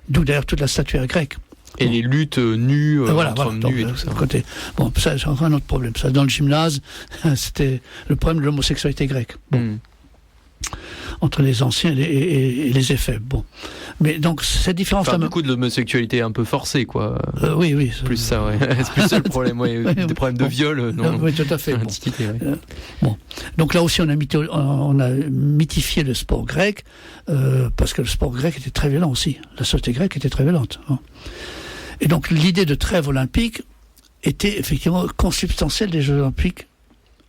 D'où d'ailleurs toute la statuaire grecque. Et les luttes nues, entre hommes nus et tout ça. Côté. Bon, ça, c'est encore un autre problème. Ça, dans le gymnase, c'était le problème de l'homosexualité grecque. Bon. Entre les anciens et les effets. Bon. Mais donc, cette différence... Enfin, du coup, de l'homosexualité un peu forcée, quoi. Oui. Plus ça, ouais. C'est plus ça le problème, ouais. Des problèmes de viol, non. Oui, tout à fait. Antiquité, ouais. Bon. Donc là aussi, on a mythifié le sport grec, parce que le sport grec était très violent aussi. La société grecque était très violente. Hein. Et donc, l'idée de trêve olympique était effectivement consubstantielle des Jeux olympiques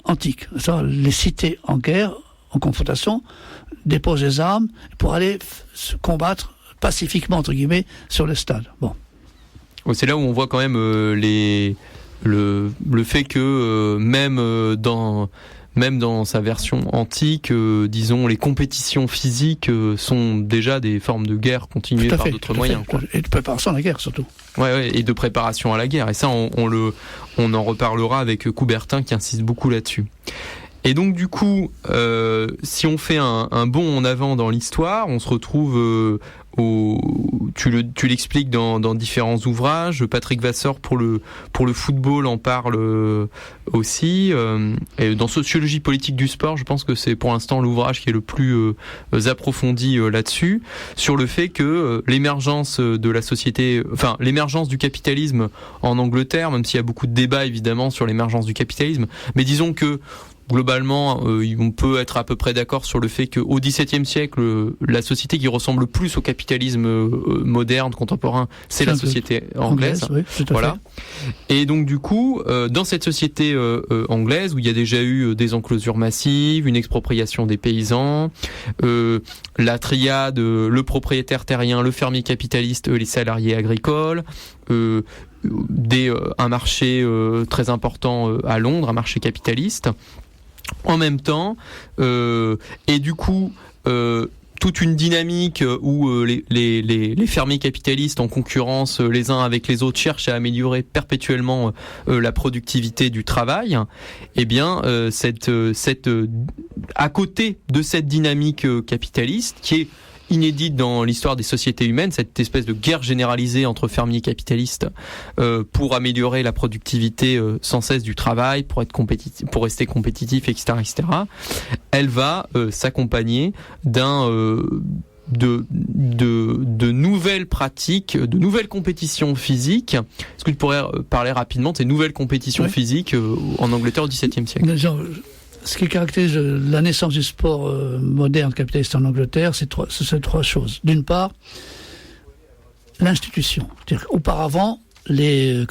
antiques. Les cités en guerre, en confrontation, déposent les armes pour aller se combattre pacifiquement, entre guillemets, sur le stade. Bon. C'est là où on voit quand même le fait que même dans sa version antique, disons, les compétitions physiques sont déjà des formes de guerre continuées par d'autres moyens. Quoi. Et de préparation à la guerre, surtout. Ouais, et de préparation à la guerre. Et ça, on en reparlera avec Coubertin qui insiste beaucoup là-dessus. Et donc du coup, si on fait un bond en avant dans l'histoire, on se retrouve tu l'expliques dans différents ouvrages. Patrick Vasseur pour le football en parle aussi. Et dans Sociologie politique du sport, je pense que c'est pour l'instant l'ouvrage qui est le plus approfondi là-dessus, sur le fait que l'émergence de la société, enfin l'émergence du capitalisme en Angleterre, même s'il y a beaucoup de débats évidemment sur l'émergence du capitalisme, mais disons que globalement, on peut être à peu près d'accord sur le fait qu'au XVIIe siècle, la société qui ressemble le plus au capitalisme moderne, contemporain, c'est la société anglaise. Oui, voilà. Et donc du coup, dans cette société anglaise, où il y a déjà eu des enclosures massives, une expropriation des paysans, la triade, le propriétaire terrien, le fermier capitaliste, les salariés agricoles, un marché très important à Londres, un marché capitaliste. En même temps, et du coup, toute une dynamique où les fermiers capitalistes en concurrence les uns avec les autres cherchent à améliorer perpétuellement la productivité du travail. Eh bien, à côté de cette dynamique capitaliste qui est inédite dans l'histoire des sociétés humaines, cette espèce de guerre généralisée entre fermiers capitalistes pour améliorer la productivité sans cesse du travail, pour être compétitif, pour rester compétitif, etc., etc. Elle va s'accompagner de nouvelles pratiques, de nouvelles compétitions physiques. Est-ce que tu pourrais parler rapidement de ces nouvelles compétitions physiques en Angleterre au XVIIe siècle? Ce qui caractérise la naissance du sport moderne capitaliste en Angleterre, c'est trois choses. D'une part, l'institution. C'est-à-dire qu'auparavant, les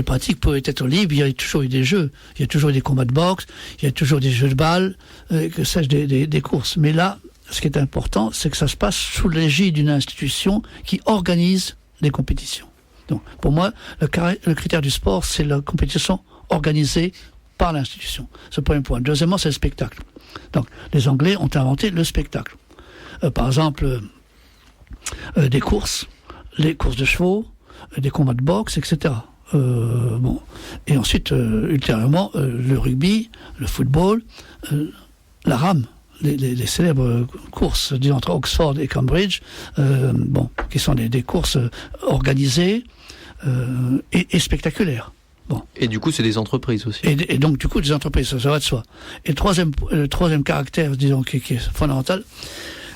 pratiques pouvaient être libres, il y a toujours eu des jeux, il y a toujours eu des combats de boxe, il y a toujours des jeux de balles, que sais-je, des courses. Mais là, ce qui est important, c'est que ça se passe sous l'égide d'une institution qui organise des compétitions. Donc, pour moi, le critère du sport, c'est la compétition organisée par l'institution. C'est le premier point. Deuxièmement, c'est le spectacle. Donc, les Anglais ont inventé le spectacle. Par exemple, des courses, les courses de chevaux, des combats de boxe, etc. Et ensuite, ultérieurement, le rugby, le football, la rame, les célèbres courses entre Oxford et Cambridge, qui sont des courses organisées et spectaculaires. Bon. Et du coup, c'est des entreprises aussi. Et donc, du coup, des entreprises, ça va de soi. Et le troisième caractère, disons, qui est fondamental,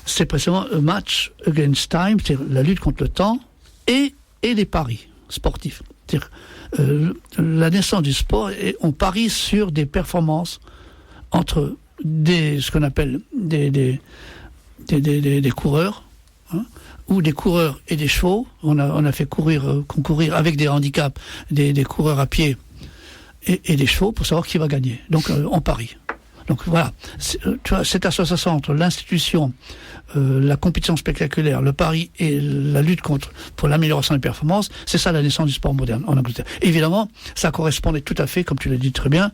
c'est précisément le match against time, c'est-à-dire la lutte contre le temps, et les paris sportifs. C'est-à-dire la naissance du sport, et on parie sur des performances entre ce qu'on appelle des coureurs, où des coureurs et des chevaux, on a fait concourir avec des handicaps, des coureurs à pied et des chevaux pour savoir qui va gagner. Donc on parie. Donc voilà, tu vois, cette association entre l'institution, la compétition spectaculaire, le pari et la lutte pour l'amélioration des performances, c'est ça la naissance du sport moderne en Angleterre. Évidemment, ça correspondait tout à fait, comme tu l'as dit très bien,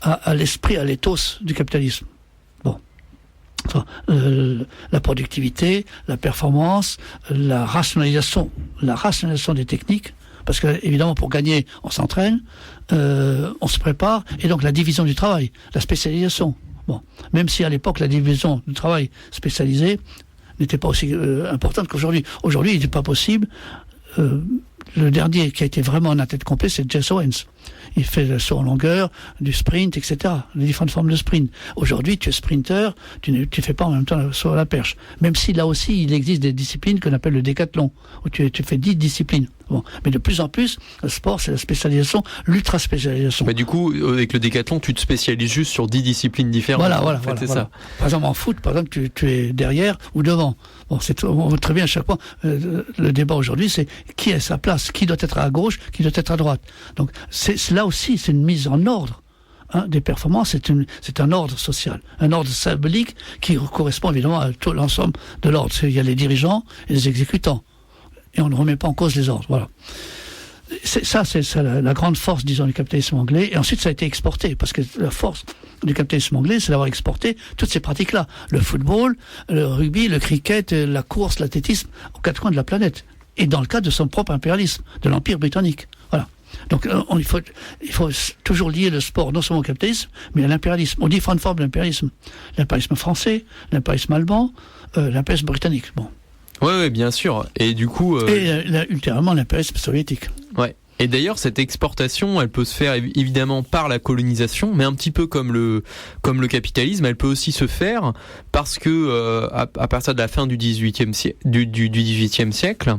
à l'esprit, à l'éthos du capitalisme. Bon. La productivité, la performance, la rationalisation des techniques, parce que évidemment pour gagner on s'entraîne, on se prépare, et donc la division du travail, la spécialisation. Bon, même si à l'époque la division du travail spécialisé n'était pas aussi importante qu'aujourd'hui. Aujourd'hui, il n'est pas possible. Le dernier qui a été vraiment en tête complet, c'est Jess Owens. Il fait le saut en longueur, du sprint, etc. Les différentes formes de sprint. Aujourd'hui, tu es sprinter, tu ne fais pas en même temps le saut à la perche. Même si là aussi, il existe des disciplines qu'on appelle le décathlon, où tu fais 10 disciplines. Bon. Mais de plus en plus, le sport, c'est la spécialisation, l'ultra-spécialisation. Mais du coup, avec le décathlon, tu te spécialises juste sur 10 disciplines différentes. Voilà. C'est ça. Par exemple, en foot, tu es derrière ou devant. Bon, on voit très bien à chaque fois. Le débat aujourd'hui, c'est qui a sa place, qui doit être à gauche, qui doit être à droite. Donc, là aussi, c'est une mise en ordre des performances. C'est un ordre social, un ordre symbolique qui correspond évidemment à tout l'ensemble de l'ordre. Il y a les dirigeants et les exécutants. Et on ne remet pas en cause les ordres. Voilà. C'est la grande force, disons, du capitalisme anglais. Et ensuite, ça a été exporté, parce que la force du capitalisme anglais, c'est d'avoir exporté toutes ces pratiques-là. Le football, le rugby, le cricket, la course, l'athlétisme, aux quatre coins de la planète. Et dans le cadre de son propre impérialisme, de l'Empire britannique. Voilà. Donc, il faut toujours lier le sport, non seulement au capitalisme, mais à l'impérialisme, aux différentes formes de l'impérialisme. L'impérialisme français, l'impérialisme allemand, l'impérialisme britannique. Bon. Ouais, bien sûr. Et du coup... Et ultérieurement, l'impérialisme soviétique. Ouais. Et d'ailleurs, cette exportation, elle peut se faire évidemment par la colonisation, mais un petit peu comme le capitalisme, elle peut aussi se faire parce que à partir de la fin du XVIIIe siècle,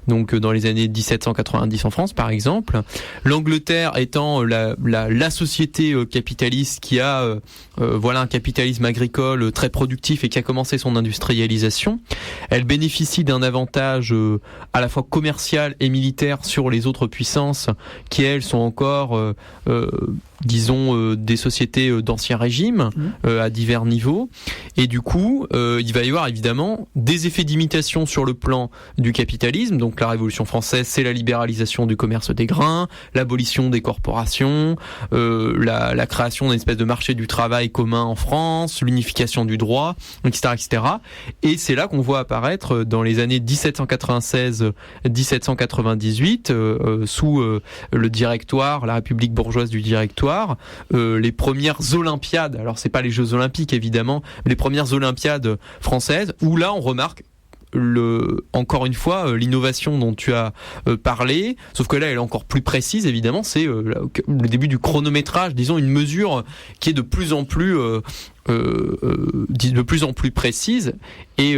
donc dans les années 1790 en France par exemple, l'Angleterre étant la société capitaliste qui a un capitalisme agricole très productif et qui a commencé son industrialisation, elle bénéficie d'un avantage à la fois commercial et militaire sur les autres puissances qui elles sont encore des sociétés d'ancien régime à divers niveaux, et du coup il va y avoir évidemment des effets d'imitation sur le plan du capitalisme. Donc la Révolution française, c'est la libéralisation du commerce des grains, l'abolition des corporations, la création d'une espèce de marché du travail commun en France, l'unification du droit, etc. Et c'est là qu'on voit apparaître dans les années 1796-1798 sous le Directoire, la République bourgeoise du Directoire, les premières Olympiades. Alors c'est pas les Jeux Olympiques évidemment, mais les premières Olympiades françaises, où là on remarque encore une fois l'innovation dont tu as parlé, sauf que là elle est encore plus précise évidemment. C'est le début du chronométrage, disons une mesure qui est de plus en plus précise. Et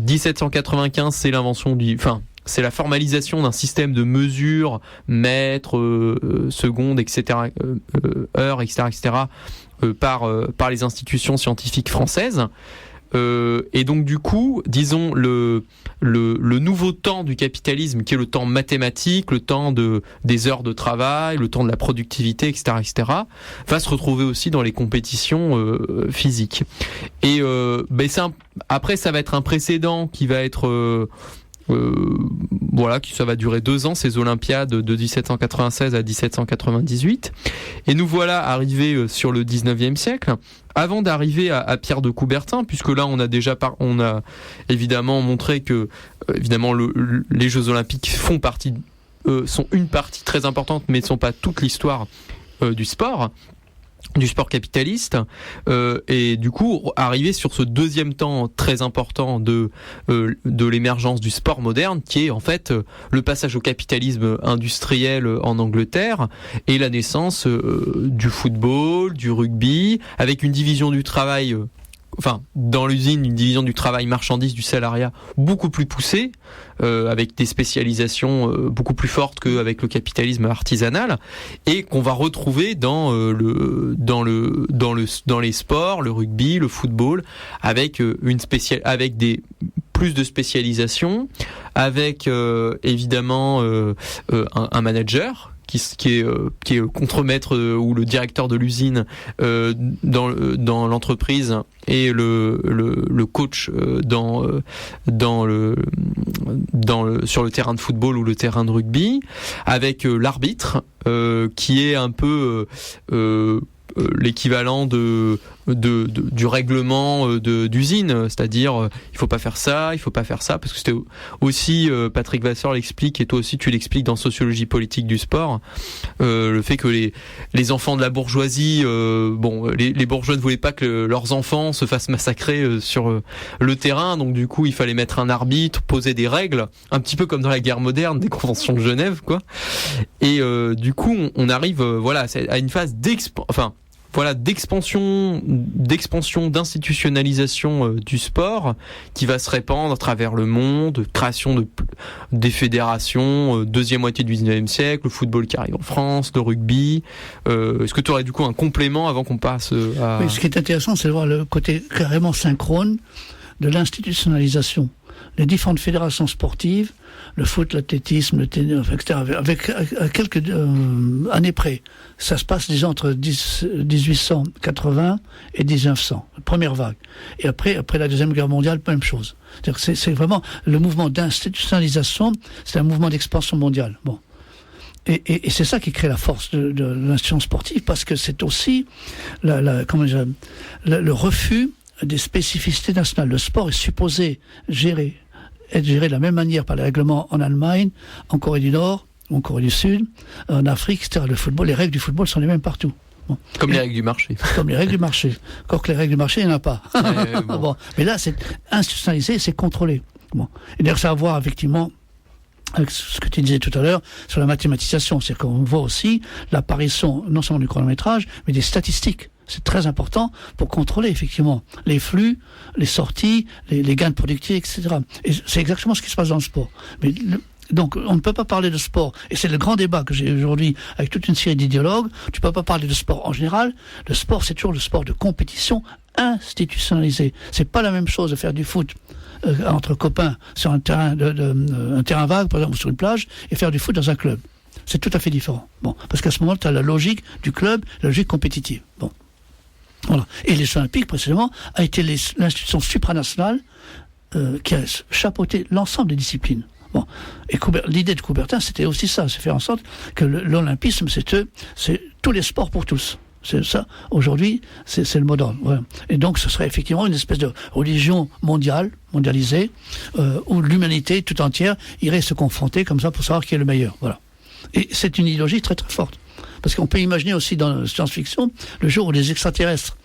1795, c'est l'invention c'est la formalisation d'un système de mesure, mètres, secondes, etc., heures, etc., par les institutions scientifiques françaises. Et donc du coup, disons le nouveau temps du capitalisme, qui est le temps mathématique, le temps des heures de travail, le temps de la productivité, etc., va se retrouver aussi dans les compétitions physiques. Et après, ça va être un précédent qui va être ça va durer 2 ans, ces Olympiades de 1796 à 1798. Et nous voilà arrivés sur le 19e siècle. Avant d'arriver à Pierre de Coubertin, puisque là on a évidemment montré que les Jeux Olympiques sont une partie très importante, mais ne sont pas toute l'histoire du sport capitaliste, et du coup arriver sur ce deuxième temps très important de l'émergence du sport moderne, qui est en fait le passage au capitalisme industriel en Angleterre et la naissance du football, du rugby, avec une division du travail dans l'usine, une division du travail marchandise, du salariat beaucoup plus poussée, avec des spécialisations beaucoup plus fortes qu'avec le capitalisme artisanal, et qu'on va retrouver dans les sports, le rugby, le football, avec plus de spécialisation, avec évidemment un manager qui est le contremaître ou le directeur de l'usine dans l'entreprise, et le coach sur le terrain de football ou le terrain de rugby, avec l'arbitre qui est un peu l'équivalent du règlement d'usine, c'est-à-dire il faut pas faire ça, parce que c'était aussi Patrick Vasseur l'explique, et toi aussi tu l'expliques dans Sociologie politique du sport, le fait que les enfants de la bourgeoisie, les bourgeois ne voulaient pas que leurs enfants se fassent massacrer sur le terrain, donc du coup il fallait mettre un arbitre, poser des règles, un petit peu comme dans la guerre moderne des conventions de Genève, quoi. Et du coup on arrive à une phase d'expansion, d'institutionnalisation du sport qui va se répandre à travers le monde, création des fédérations, deuxième moitié du 19e siècle, le football qui arrive en France, le rugby. Est-ce que tu aurais du coup un complément avant qu'on passe à... Oui, ce qui est intéressant, c'est de voir le côté carrément synchrone de l'institutionnalisation. Les différentes fédérations sportives, le foot, l'athlétisme, le tennis, etc., avec quelques années près. Ça se passe, disons, entre 1880 et 1900, première vague. Et après la Deuxième Guerre mondiale, même chose. C'est vraiment le mouvement d'institutionnalisation, c'est un mouvement d'expansion mondiale. Bon. Et c'est ça qui crée la force de l'institution sportive, parce que c'est aussi le refus des spécificités nationales. Le sport est supposé être géré de la même manière par les règlements en Allemagne, en Corée du Nord, en Corée du Sud, en Afrique, etc. Le football, les règles du football sont les mêmes partout. Bon. Comme les règles du marché. Comme les règles du marché. Encore que les règles du marché, il n'y en a pas. Bon. Mais là, c'est institutionnalisé, c'est contrôlé. Bon. Et d'ailleurs, ça a à voir, effectivement, avec ce que tu disais tout à l'heure sur la mathématisation. C'est-à-dire qu'on voit aussi l'apparition, non seulement du chronométrage, mais des statistiques. C'est très important pour contrôler effectivement les flux, les sorties, les gains de productivité, etc. Et c'est exactement ce qui se passe dans le sport. Mais donc on ne peut pas parler de sport, et c'est le grand débat que j'ai aujourd'hui avec toute une série d'idéologues. Tu peux pas parler de sport en général. Le sport, c'est toujours le sport de compétition institutionnalisé. C'est pas la même chose de faire du foot entre copains sur un terrain un terrain vague, par exemple, sur une plage, et faire du foot dans un club. C'est tout à fait différent. Bon, parce qu'à ce moment-là, tu as la logique du club, la logique compétitive. Bon. Voilà. Et les Jeux Olympiques, précisément, a été l'institution supranationale qui a chapeauté l'ensemble des disciplines. Bon. Et l'idée de Coubertin, c'était aussi ça, c'est faire en sorte que l'olympisme, c'est tous les sports pour tous. C'est ça. Aujourd'hui, c'est le mot d'ordre. Voilà. Et donc, ce serait effectivement une espèce de religion mondialisée, où l'humanité tout entière irait se confronter comme ça pour savoir qui est le meilleur. Voilà. Et c'est une idéologie très très forte. Parce qu'on peut imaginer aussi dans la science-fiction, le jour où les extraterrestres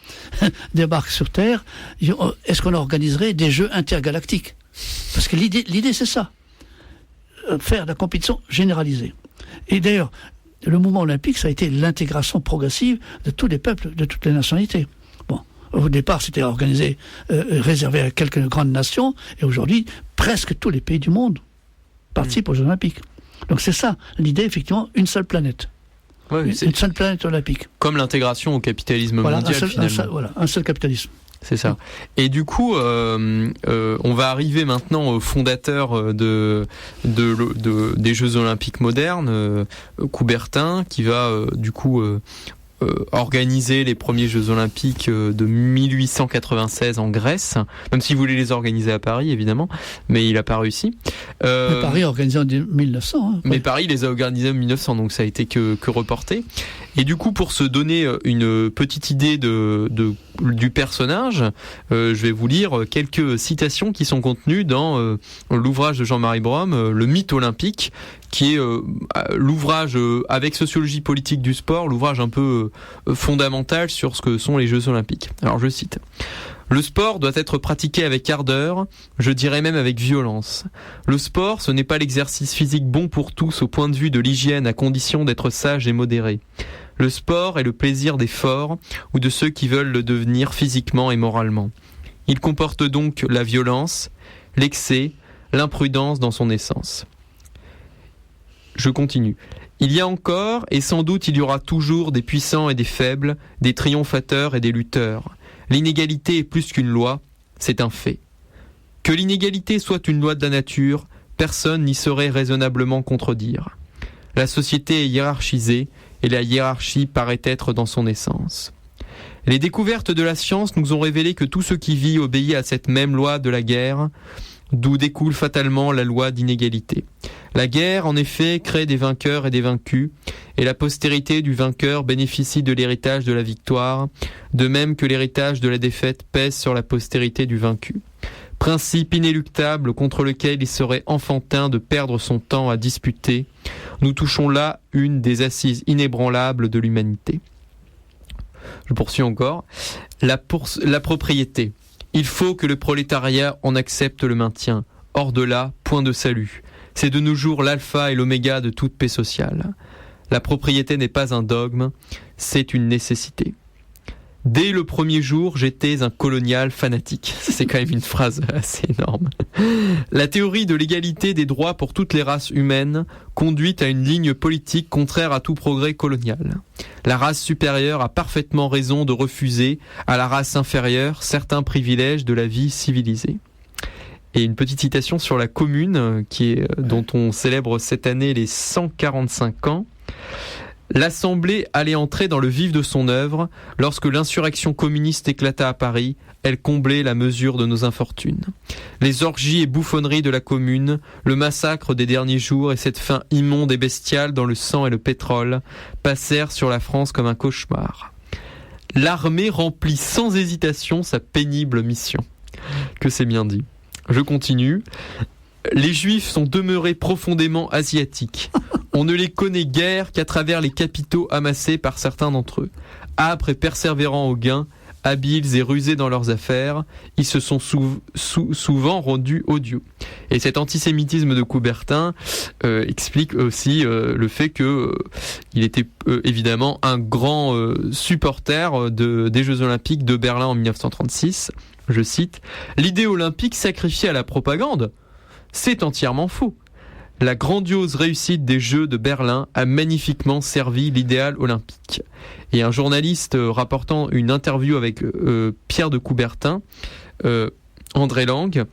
débarquent sur Terre, est-ce qu'on organiserait des jeux intergalactiques ? Parce que l'idée c'est ça. Faire de la compétition généralisée. Et d'ailleurs, le mouvement olympique, ça a été l'intégration progressive de tous les peuples, de toutes les nationalités. Bon, au départ, c'était organisé, réservé à quelques grandes nations, et aujourd'hui, presque tous les pays du monde participent aux Jeux Olympiques. Donc c'est ça, l'idée, effectivement, une seule planète. Ouais, une seule planète olympique. Comme l'intégration au capitalisme mondial, finalement. Un seul capitalisme. C'est ça. Et du coup, on va arriver maintenant au fondateur des Jeux Olympiques modernes, Coubertin, qui va du coup organiser les premiers Jeux Olympiques de 1896 en Grèce, même s'il voulait les organiser à Paris, évidemment, mais il n'a pas réussi. Mais Paris a organisé en 1900. Hein, mais Paris les a organisés en 1900, donc ça a été que reporté. Et du coup, pour se donner une petite idée du personnage, je vais vous lire quelques citations qui sont contenues dans l'ouvrage de Jean-Marie Brome, Le mythe olympique, qui est l'ouvrage avec sociologie politique du sport, l'ouvrage un peu fondamental sur ce que sont les Jeux Olympiques. Alors je cite: le sport doit être pratiqué avec ardeur, je dirais même avec violence. Le sport, ce n'est pas l'exercice physique bon pour tous au point de vue de l'hygiène à condition d'être sage et modéré. Le sport est le plaisir des forts ou de ceux qui veulent le devenir physiquement et moralement. Il comporte donc la violence, l'excès, l'imprudence dans son essence. Je continue. Il y a encore, et sans doute il y aura toujours, des puissants et des faibles, des triomphateurs et des lutteurs. L'inégalité est plus qu'une loi, c'est un fait. Que l'inégalité soit une loi de la nature, personne n'y saurait raisonnablement contredire. La société est hiérarchisée, et la hiérarchie paraît être dans son essence. Les découvertes de la science nous ont révélé que tout ce qui vit obéit à cette même loi de la guerre, d'où découle fatalement la loi d'inégalité. La guerre, en effet, crée des vainqueurs et des vaincus, et la postérité du vainqueur bénéficie de l'héritage de la victoire, de même que l'héritage de la défaite pèse sur la postérité du vaincu. Principe inéluctable contre lequel il serait enfantin de perdre son temps à disputer, nous touchons là une des assises inébranlables de l'humanité. Je poursuis encore. La propriété. Il faut que le prolétariat en accepte le maintien. Hors de là, point de salut. C'est de nos jours l'alpha et l'oméga de toute paix sociale. La propriété n'est pas un dogme, c'est une nécessité. Dès le premier jour, j'étais un colonial fanatique. C'est quand même une phrase assez énorme. La théorie de l'égalité des droits pour toutes les races humaines conduit à une ligne politique contraire à tout progrès colonial. La race supérieure a parfaitement raison de refuser à la race inférieure certains privilèges de la vie civilisée. Et une petite citation sur la Commune, dont on célèbre cette année les 145 ans. L'Assemblée allait entrer dans le vif de son œuvre lorsque l'insurrection communiste éclata à Paris. Elle comblait la mesure de nos infortunes. Les orgies et bouffonneries de la Commune, le massacre des derniers jours et cette faim immonde et bestiale dans le sang et le pétrole passèrent sur la France comme un cauchemar. L'armée remplit sans hésitation sa pénible mission. Que c'est bien dit. Je continue. Les Juifs sont demeurés profondément asiatiques. On ne les connaît guère qu'à travers les capitaux amassés par certains d'entre eux. Âpres et persévérants au gain, habiles et rusés dans leurs affaires, ils se sont souvent rendus odieux. Et cet antisémitisme de Coubertin explique aussi le fait qu'il était évidemment un grand supporter des Jeux Olympiques de Berlin en 1936. Je cite, « L'idée olympique sacrifiée à la propagande, c'est entièrement faux. La grandiose réussite des Jeux de Berlin a magnifiquement servi l'idéal olympique. » Et un journaliste rapportant une interview avec Pierre de Coubertin, André Lang,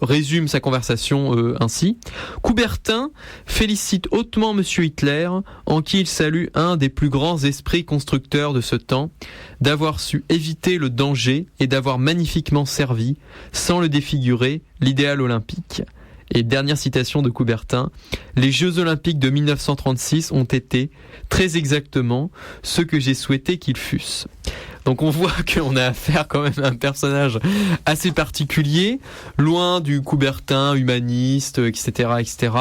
résume sa conversation ainsi. Coubertin félicite hautement M. Hitler, en qui il salue un des plus grands esprits constructeurs de ce temps, d'avoir su éviter le danger et d'avoir magnifiquement servi, sans le défigurer, l'idéal olympique. Et dernière citation de Coubertin, « Les Jeux Olympiques de 1936 ont été, très exactement, ce que j'ai souhaité qu'ils fussent. » Donc on voit qu'on a affaire quand même à un personnage assez particulier, loin du Coubertin humaniste, etc., etc.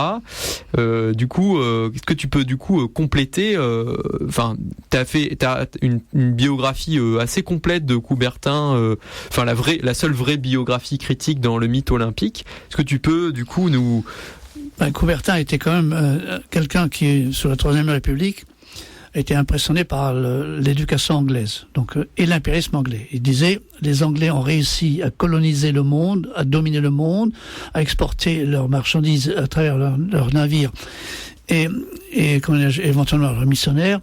Est-ce que tu peux compléter t'as une biographie assez complète de Coubertin, la seule vraie biographie critique dans le mythe olympique. Est-ce que tu peux nous Coubertin était quand même quelqu'un qui, sous la Troisième République, était impressionné par l'éducation anglaise, et l'impérialisme anglais. Il disait, les Anglais ont réussi à coloniser le monde, à dominer le monde, à exporter leurs marchandises à travers leurs navires et éventuellement leurs missionnaires,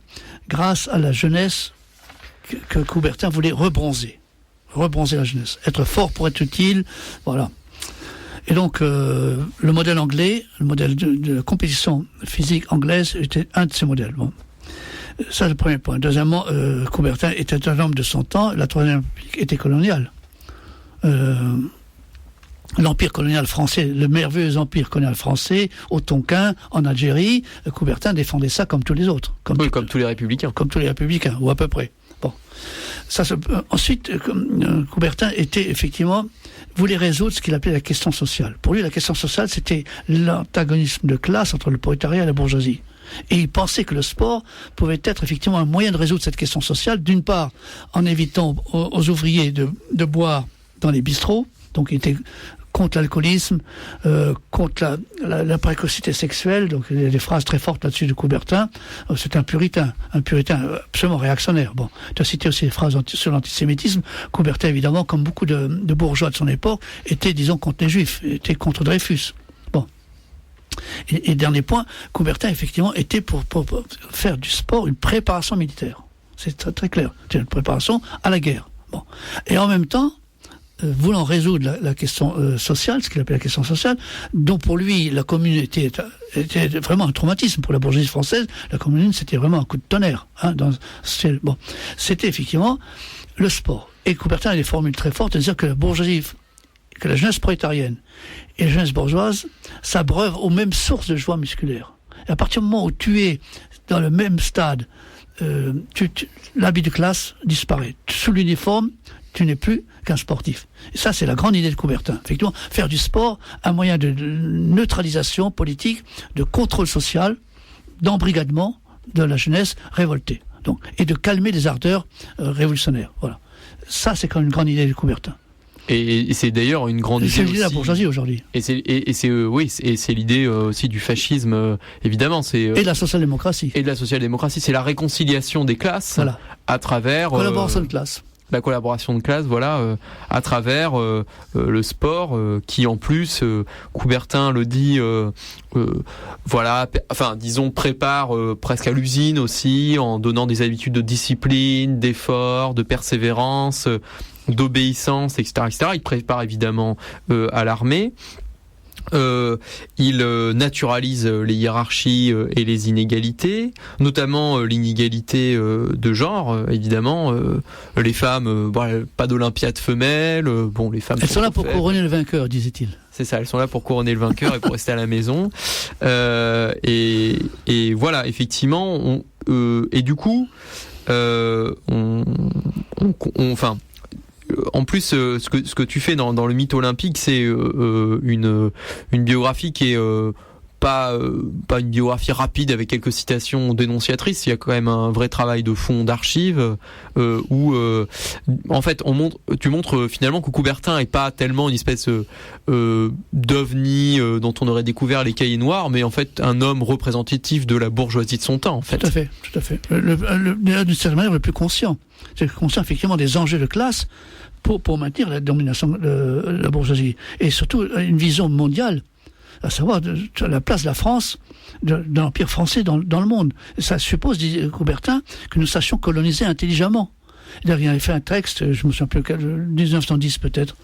grâce à la jeunesse que Coubertin voulait rebronzer la jeunesse, être fort pour être utile, voilà. Et donc, le modèle anglais, le modèle de la compétition physique anglaise était un de ces modèles. Bon. Ça, c'est le premier point. Deuxièmement, Coubertin était un homme de son temps. La Troisième République était coloniale. L'empire colonial français, le merveilleux empire colonial français, au Tonkin, en Algérie, Coubertin défendait ça comme tous les autres. Comme tous les républicains. Comme tous les républicains, ou à peu près. Bon. Ensuite, Coubertin voulait résoudre ce qu'il appelait la question sociale. Pour lui, la question sociale, c'était l'antagonisme de classe entre le prolétariat et la bourgeoisie. Et il pensait que le sport pouvait être effectivement un moyen de résoudre cette question sociale, d'une part en évitant aux ouvriers de boire dans les bistrots, donc il était contre l'alcoolisme, contre la précocité sexuelle, donc il y a des phrases très fortes là-dessus de Coubertin. C'est un puritain absolument réactionnaire. Bon, tu as cité aussi des phrases sur l'antisémitisme. Coubertin, évidemment, comme beaucoup de bourgeois de son époque, était, disons, contre les Juifs, était contre Dreyfus. Bon. Et dernier point, Coubertin, effectivement, était pour faire du sport une préparation militaire. C'est très, très clair. C'est une préparation à la guerre. Bon. Et en même temps, voulant résoudre la question sociale, ce qu'il appelle la question sociale, dont pour lui la commune était vraiment un traumatisme pour la bourgeoisie française. La commune, c'était vraiment un coup de tonnerre. C'était effectivement le sport. Et Coubertin a des formules très fortes de dire que la bourgeoisie, que la jeunesse prolétarienne et la jeunesse bourgeoise s'abreuvent aux mêmes sources de joie musculaire. Et à partir du moment où tu es dans le même stade, l'habit de classe disparaît. Sous l'uniforme, tu n'es plus qu'un sportif. Et ça, c'est la grande idée de Coubertin. Effectivement, faire du sport un moyen de neutralisation politique, de contrôle social, d'embrigadement de la jeunesse révoltée. Donc, et de calmer les ardeurs révolutionnaires. Voilà. Ça, c'est quand même une grande idée de Coubertin. Et c'est d'ailleurs une grande idée. C'est l'idée de la aussi. bourgeoisie aujourd'hui. Et c'est l'idée aussi du fascisme, évidemment. Et de la social-démocratie. Et de la social-démocratie. C'est la réconciliation des classes à travers. Collaboration de classe. La collaboration de classe, voilà, à travers le sport, qui en plus, Coubertin le dit, disons, prépare presque à l'usine aussi, en donnant des habitudes de discipline, d'effort, de persévérance, d'obéissance, etc., etc. Il prépare évidemment à l'armée. Il naturalise les hiérarchies et les inégalités, notamment l'inégalité de genre, évidemment. Les femmes, pas d'olympiade femelle. Les femmes. Elles sont là pour couronner le vainqueur, disait-il. C'est ça, elles sont là pour couronner le vainqueur et pour rester à la maison. Et voilà, effectivement, et du coup, en plus, ce que tu fais dans le mythe olympique, c'est une biographie qui est pas une biographie rapide avec quelques citations dénonciatrices. Il y a quand même un vrai travail de fond d'archives où en fait tu montres finalement que Coubertin est pas tellement une espèce d'ovni dont on aurait découvert les cahiers noirs, mais en fait un homme représentatif de la bourgeoisie de son temps. En fait. Tout à fait. D'une certaine manière, le plus conscient. C'est conscient effectivement des enjeux de classe pour maintenir la domination de la bourgeoisie et surtout une vision mondiale, à savoir la place de la France, de l'Empire français dans le monde. Et ça suppose, dit Coubertin, que nous sachions coloniser intelligemment. Il avait fait un texte, je me souviens plus, 1910 peut-être,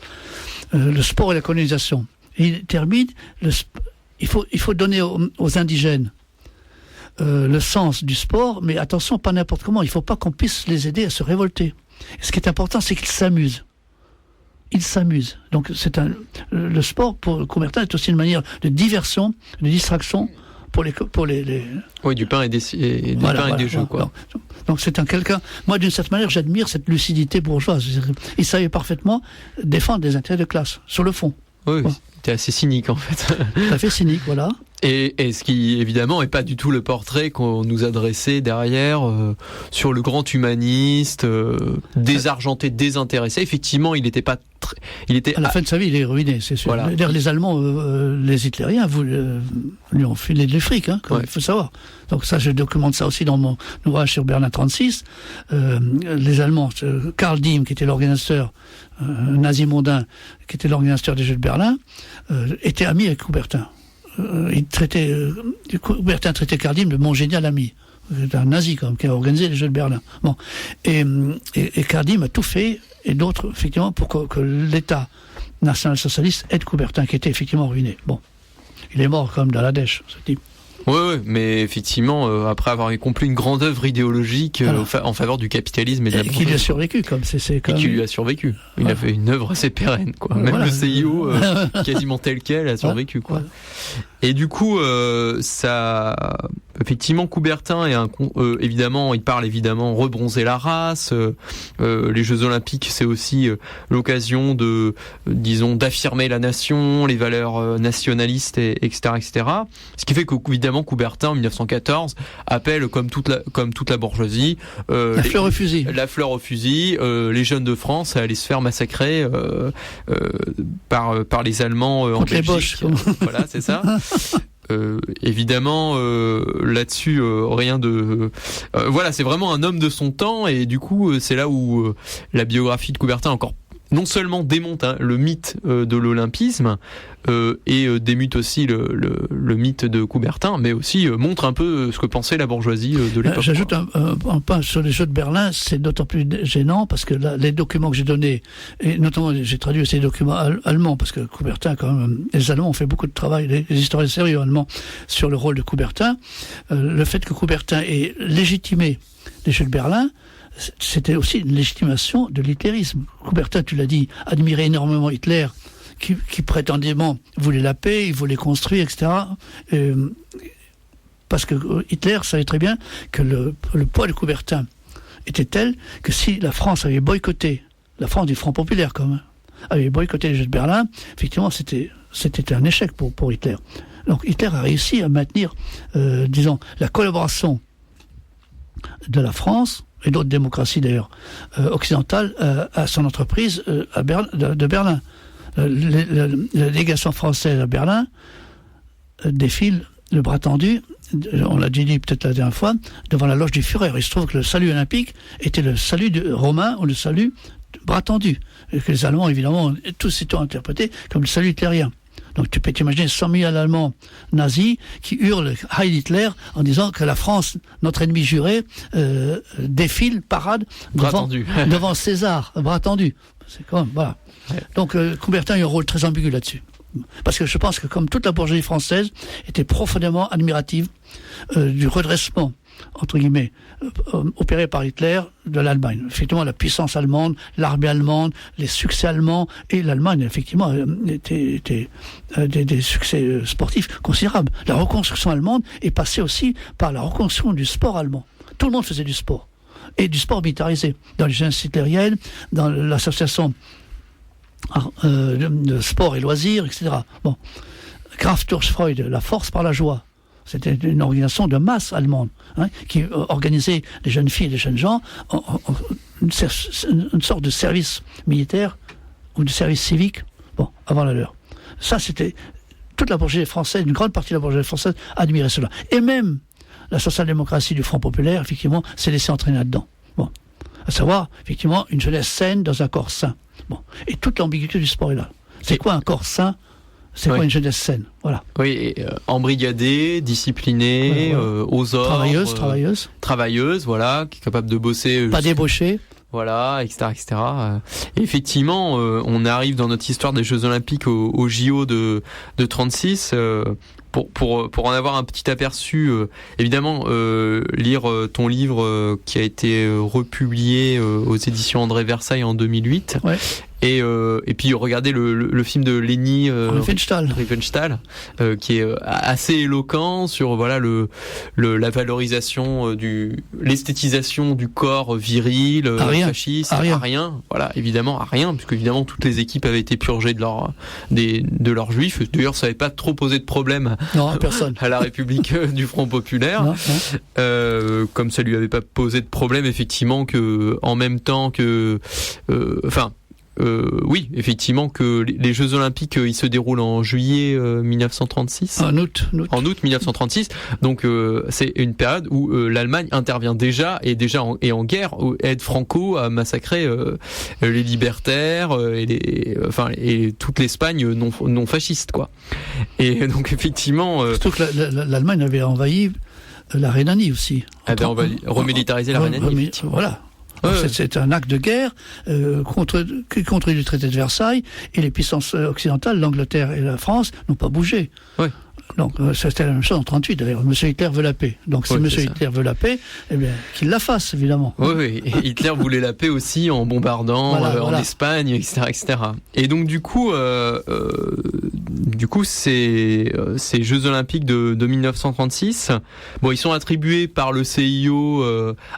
le sport et la colonisation. Et il termine, il faut donner aux indigènes le sens du sport, mais attention, pas n'importe comment. Il ne faut pas qu'on puisse les aider à se révolter. Et ce qui est important, c'est qu'ils s'amusent. Ils s'amusent. Donc le sport pour Coubertin est aussi une manière de diversion, de distraction pour les... Oui, du pain et des jeux, quoi. Donc c'est quelqu'un... Moi, d'une certaine manière, j'admire cette lucidité bourgeoise. Il savait parfaitement défendre des intérêts de classe, sur le fond. Oui, c'était assez cynique, en fait. Tout à fait cynique, voilà. Et ce qui, évidemment, n'est pas du tout le portrait qu'on nous a dressé derrière sur le grand humaniste, désargenté, désintéressé. Effectivement, il était pas... À la fin de sa vie, il est ruiné, c'est sûr. Voilà. D'ailleurs, les Allemands, les hitlériens, lui ont filé du fric, il faut savoir. Donc ça, je documente ça aussi dans mon ouvrage sur Berlin 36. Les Allemands, Karl Diem, qui était l'organisateur, nazi mondain, qui était l'organisateur des Jeux de Berlin, était ami avec Coubertin. Coubertin traitait Karl Diem de mon génial ami. C'est un nazi, quand même, qui a organisé les Jeux de Berlin. Bon. Et Karl Diem a tout fait, et d'autres, effectivement, pour que l'État national-socialiste aide Coubertin, qui était effectivement ruiné. Bon. Il est mort, quand même, dans la dèche, ce type. Oui, mais effectivement, après avoir accompli une grande œuvre idéologique en faveur du capitalisme et de la bourgeoisie. Qui lui a survécu, comme c'est et qui lui a survécu. Il a fait une œuvre assez pérenne, quoi. Même le CIO, quasiment tel quel, a survécu, quoi. Et du coup, ça, effectivement, Coubertin est évidemment, il parle évidemment rebronzer la race. Les Jeux Olympiques, c'est aussi l'occasion d'affirmer la nation, les valeurs nationalistes, etc., etc. Ce qui fait que, évidemment, Coubertin, en 1914, appelle, comme toute la bourgeoisie, la fleur au fusil. La fleur au fusil, les jeunes de France à aller se faire massacrer par les Allemands en contre Belgique. Les Boches, voilà, c'est ça. Évidemment, là-dessus, rien de... voilà, c'est vraiment un homme de son temps, et du coup, c'est là où la biographie de Coubertin est encore non seulement démonte le mythe de l'olympisme et démute aussi le mythe de Coubertin, mais aussi montre un peu ce que pensait la bourgeoisie de l'époque. J'ajoute un point sur les Jeux de Berlin, c'est d'autant plus gênant parce que là, les documents que j'ai donnés, et notamment j'ai traduit ces documents allemands, parce que Coubertin, quand même, les Allemands ont fait beaucoup de travail, les historiens sérieux allemands, sur le rôle de Coubertin. Le fait que Coubertin ait légitimé les Jeux de Berlin, c'était aussi une légitimation de l'hitlérisme. Coubertin, tu l'as dit, admirait énormément Hitler, qui prétendument voulait la paix, il voulait construire, etc. Parce que Hitler savait très bien que le poids de Coubertin était tel que si la France avait boycotté, la France du Front populaire quand même, avait boycotté les Jeux de Berlin, effectivement c'était un échec pour Hitler. Donc Hitler a réussi à maintenir, disons, la collaboration de la France et d'autres démocraties d'ailleurs occidentales à son entreprise de Berlin. La délégation française à Berlin défile le bras tendu, on l'a dit peut-être la dernière fois, devant la loge du Führer. Il se trouve que le salut olympique était le salut romain ou le salut bras tendu, et que les Allemands évidemment tous s'étaient interprétés comme le salut hitlérien. Donc tu peux t'imaginer 100 000 Allemands nazis qui hurlent Heil Hitler en disant que la France, notre ennemi juré, défile, parade devant César, bras tendu. C'est quand même, voilà. Ouais. Donc Coubertin a eu un rôle très ambigu là-dessus. Parce que je pense que comme toute la bourgeoisie française était profondément admirative du redressement, entre guillemets, opéré par Hitler de l'Allemagne. Effectivement, la puissance allemande, l'armée allemande, les succès allemands, et l'Allemagne, effectivement, était des succès sportifs considérables. La reconstruction allemande est passée aussi par la reconstruction du sport allemand. Tout le monde faisait du sport. Et du sport militarisé. Dans les jeunesses hitlériennes, dans l'association de sport et loisirs, etc. Bon. Kraft durch Freude, la force par la joie. C'était une organisation de masse allemande, qui organisait les jeunes filles et les jeunes gens une sorte de service militaire ou de service civique, avant la leur. Ça, c'était toute la bourgeoisie française, une grande partie de la bourgeoisie française admirait cela. Et même la social-démocratie du Front populaire, effectivement, s'est laissée entraîner là-dedans. Bon. À savoir, effectivement, une jeunesse saine dans un corps sain. Bon. Et toute l'ambiguïté du sport est là. C'est quoi un corps sain ? C'est quoi une jeunesse saine ? Voilà. Oui, embrigadée, disciplinée, aux ordres. Travailleuse, voilà, qui est capable de bosser. Pas débauchée. Voilà, etc., etc. Et effectivement, on arrive dans notre histoire des Jeux Olympiques au JO de 36. Pour en avoir un petit aperçu, évidemment, lire ton livre qui a été republié aux éditions André Versailles en 2008. Ouais. Et puis regarder le film de Leni Riefenstahl, qui est assez éloquent sur la valorisation l'esthétisation du corps viril, fasciste, à rien. Voilà, évidemment à rien, puisque évidemment toutes les équipes avaient été purgées de leurs juifs. D'ailleurs, ça n'avait pas trop posé de problème. Non, personne. À la République du Front populaire, non. Comme ça lui avait pas posé de problème effectivement que en même temps que oui, effectivement que les Jeux Olympiques ils se déroulent en juillet 1936. En août 1936. Donc c'est une période où l'Allemagne intervient déjà en guerre, où aide Franco à massacrer les libertaires et toute l'Espagne non fasciste quoi. Et donc effectivement surtout que l'Allemagne avait envahi la Rhénanie aussi. Elle avait remilitarisé la Rhénanie. Voilà. C'est un acte de guerre contre le traité de Versailles, et les puissances occidentales, l'Angleterre et la France, n'ont pas bougé. Ouais. Donc c'était la même chose en 1938 d'ailleurs. M. Hitler veut la paix. Donc si M. Hitler veut la paix, eh bien qu'il la fasse évidemment. Oui. Et Hitler voulait la paix aussi en bombardant en Espagne, etc., etc. Et donc du coup ces Jeux Olympiques de 1936, ils sont attribués par le CIO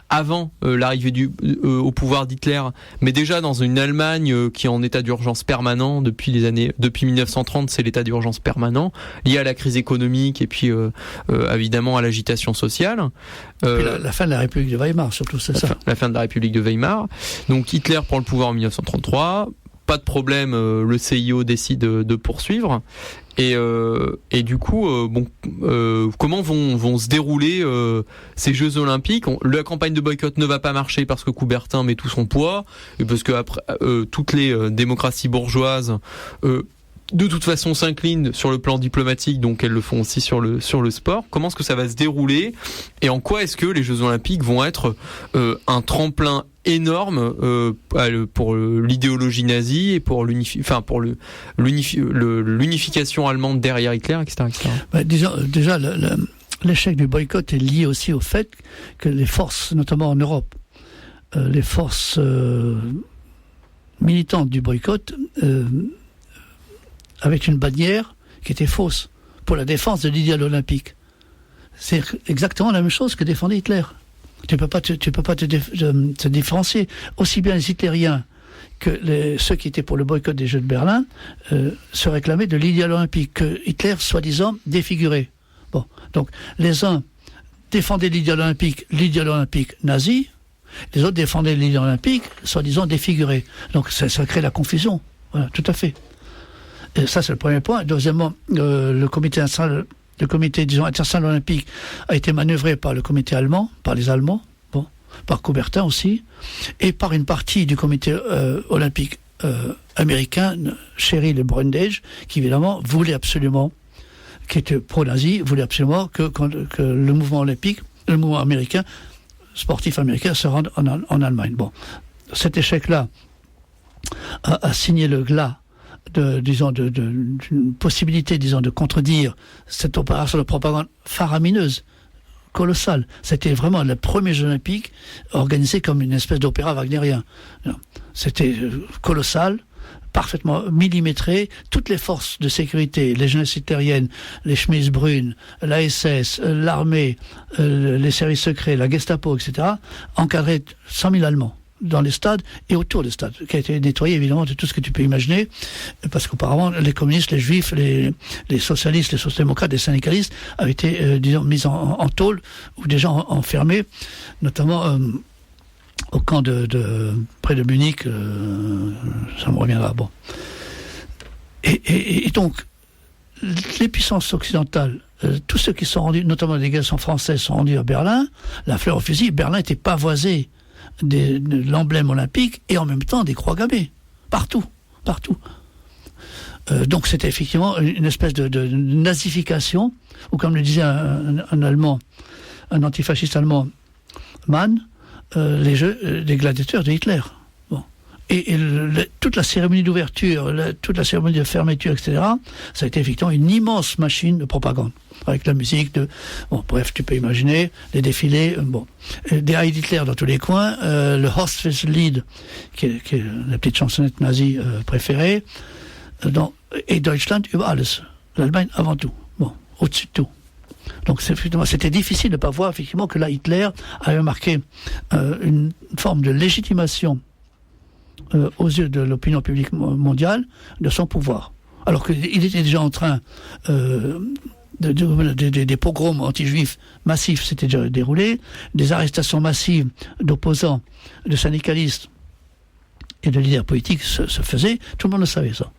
avant l'arrivée au pouvoir d'Hitler, mais déjà dans une Allemagne qui est en état d'urgence permanent depuis 1930, c'est l'état d'urgence permanent lié à la crise économique et puis évidemment à l'agitation sociale. La fin de la République de Weimar, surtout, c'est ça. La fin de la République de Weimar. Donc Hitler prend le pouvoir en 1933. pas de problème, le CIO décide de poursuivre. Et du coup, comment vont se dérouler ces Jeux Olympiques? La campagne de boycott ne va pas marcher parce que Coubertin met tout son poids, et parce que après, toutes les démocraties bourgeoises de toute façon s'inclinent sur le plan diplomatique, donc elles le font aussi sur le sport. Comment est-ce que ça va se dérouler, et en quoi est-ce que les Jeux Olympiques vont être un tremplin énorme pour l'idéologie nazie et pour l'unification allemande derrière Hitler, etc. Déjà, l'échec du boycott est lié aussi au fait que les forces, notamment en Europe, les forces militantes du boycott avaient une bannière qui était fausse pour la défense de l'idéal olympique. C'est exactement la même chose que défendait Hitler. Tu peux pas te différencier. Aussi bien les hitlériens que ceux qui étaient pour le boycott des Jeux de Berlin se réclamaient de l'idéal olympique que Hitler, soi-disant, défigurait. Bon, donc les uns défendaient l'idéal olympique nazi, les autres défendaient l'idéal olympique, soi-disant, défiguré. Donc ça crée la confusion. Voilà, tout à fait. Et ça, c'est le premier point. Deuxièmement, le comité international olympique a été manœuvré par le comité allemand, par les Allemands, par Coubertin aussi, et par une partie du comité olympique américain, Sherrill et Brundage, qui évidemment voulait absolument, qui était pro-nazi, voulait absolument que le mouvement olympique, le mouvement américain, sportif américain, se rende en Allemagne. Bon, cet échec-là a signé le glas d'une possibilité, de contredire cette opération de propagande faramineuse, colossale. C'était vraiment le premier Jeux olympique organisé comme une espèce d'opéra wagnérien. C'était colossal, parfaitement millimétré. Toutes les forces de sécurité, les jeunesses hitlériennes, les chemises brunes, la SS, l'armée, les services secrets, la Gestapo, etc., encadraient 100 000 Allemands dans les stades et autour des stades, qui a été nettoyé évidemment de tout ce que tu peux imaginer, parce qu'auparavant les communistes, les juifs, les socialistes, les social-démocrates, les syndicalistes avaient été mis en tôle ou déjà enfermés, notamment au camp près de Munich, ça me reviendra. Bon. Et donc les puissances occidentales, tous ceux qui sont rendus, notamment les délégations françaises, sont rendus à Berlin, la fleur au fusil. Berlin était pavoisé de l'emblème olympique et en même temps des croix gammées. Partout. Donc c'était effectivement une espèce de nazification, ou comme le disait un Allemand, un antifasciste allemand, Mann, les jeux des gladiateurs de Hitler. Bon. Et toute la cérémonie d'ouverture, toute la cérémonie de fermeture, etc., ça a été effectivement une immense machine de propagande. Avec la musique bref, tu peux imaginer, les défilés, des Heil Hitler dans tous les coins, le Ostwestlied, qui est la petite chansonnette nazie préférée, et Deutschland über alles, l'Allemagne avant tout, au-dessus de tout. Donc c'était difficile de ne pas voir effectivement que là Hitler avait marqué une forme de légitimation aux yeux de l'opinion publique mondiale de son pouvoir. Alors qu'il était déjà en train des pogroms anti-juifs massifs s'étaient déjà déroulés, des arrestations massives d'opposants, de syndicalistes et de leaders politiques se faisaient, tout le monde le savait ça.